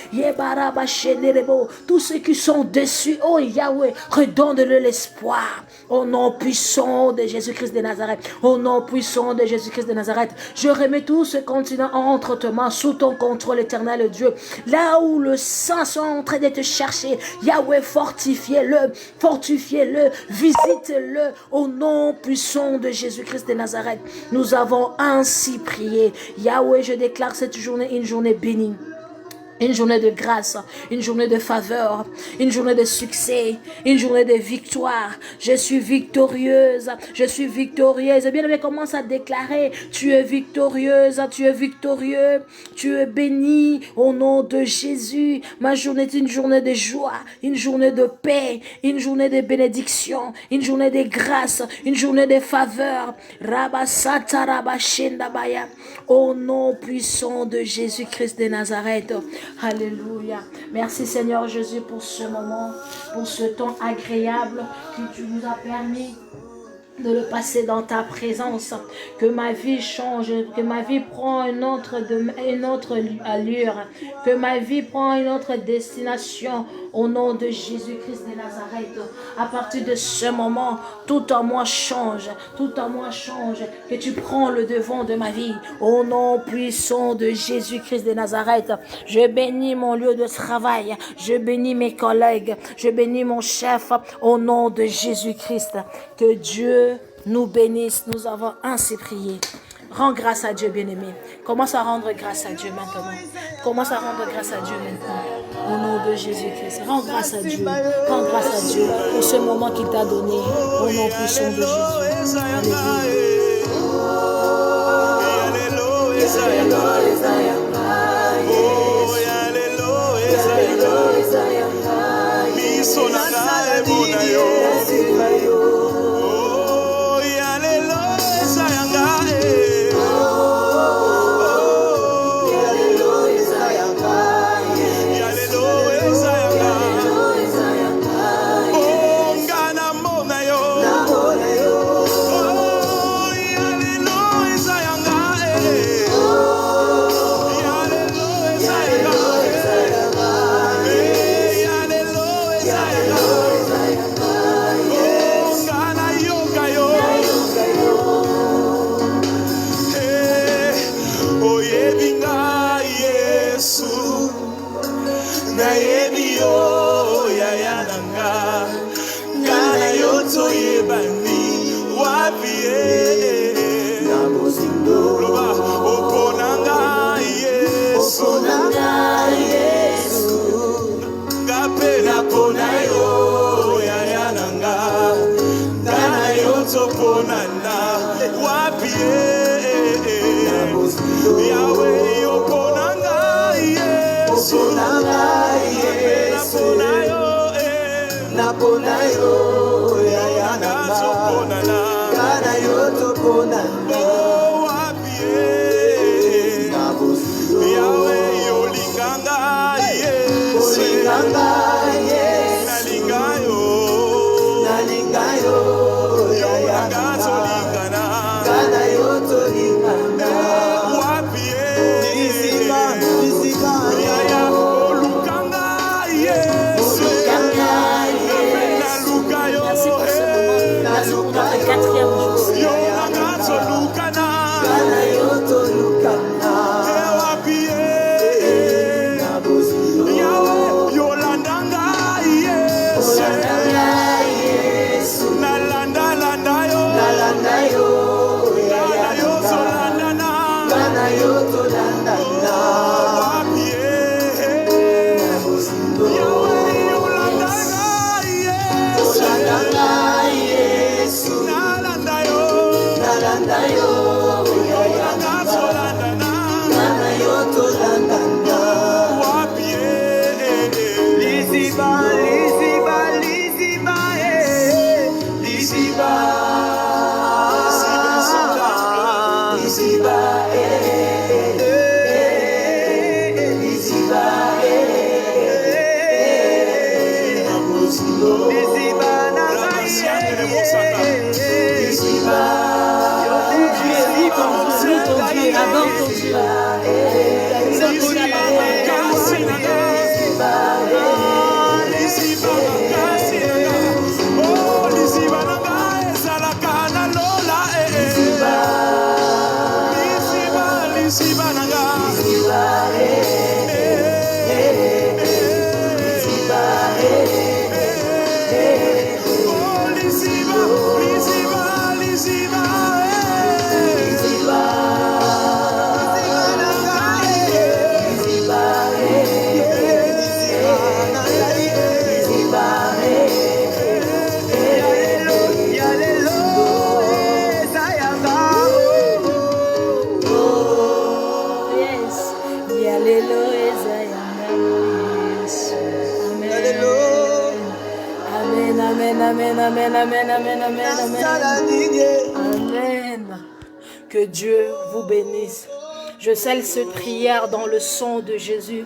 Tous ceux qui sont déçus, oh Yahweh, redonne-le l'espoir, au nom puissant de Jésus-Christ de Nazareth, au nom puissant de Jésus-Christ de Nazareth. Je remets tout ce continent entre tes mains, sous ton contrôle, éternel Dieu. Là où le sang sont en train de te chercher, Yahweh, fortifiez-le, visite-le, au nom puissant de Jésus-Christ de Nazareth. Nous avons ainsi prié. Yahweh, je déclare cette journée une journée bénie. Une journée de grâce, une journée de faveur, une journée de succès, une journée de victoire. Je suis victorieuse, je suis victorieuse. Bien-aimé, commence à déclarer, tu es victorieuse, tu es victorieux, tu es béni au nom de Jésus. Ma journée est une journée de joie, une journée de paix, une journée de bénédiction, une journée de grâce, une journée de faveur. Rabasata rabashendabaya, au nom puissant de Jésus-Christ de Nazareth. Alléluia. Merci Seigneur Jésus pour ce moment, pour ce temps agréable que tu nous as permis de le passer dans ta présence, que ma vie change, que ma vie prend une autre allure, que ma vie prend une autre destination au nom de Jésus-Christ de Nazareth. À partir de ce moment, tout en moi change, que tu prends le devant de ma vie au nom puissant de Jésus-Christ de Nazareth. Je bénis mon lieu de travail, je bénis mes collègues, je bénis mon chef au nom de Jésus-Christ. Que Dieu nous bénisse. Nous avons ainsi prié. Rends grâce à Dieu, bien-aimé. Commence à rendre grâce à Dieu maintenant. Commence à rendre grâce à Dieu maintenant. Au nom de Jésus-Christ. Rends grâce à Dieu. Rends grâce à Dieu pour ce moment qu'il t'a donné. Au nom puissant de Jésus. pona yo yaya nanga kana yo tokonana Yahweh olinganga Yesu nalinga yo yaya nanga kana yo tolingana lisika Yaya olukanga Yesu Merci pour ce moment. Merci pour notre 4e jour. kana yo tolukana nalanda yo yaya nanga kana yo tolandana tolandana Yesu nalanda yo yaya nanga kana yo tolandana liziba Adore ton Dieu. Amen, amen, amen, amen, amen, amen. Amen. Que Dieu vous bénisse. Je scelle cette prière dans le sang de Jésus.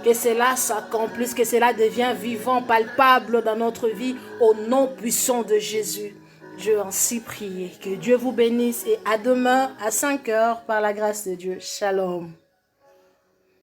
Que cela s'accomplisse, que cela devienne vivant, palpable dans notre vie, au nom puissant de Jésus. Je ainsi prier. Que Dieu vous bénisse et à demain à 5 heures par la grâce de Dieu. Shalom.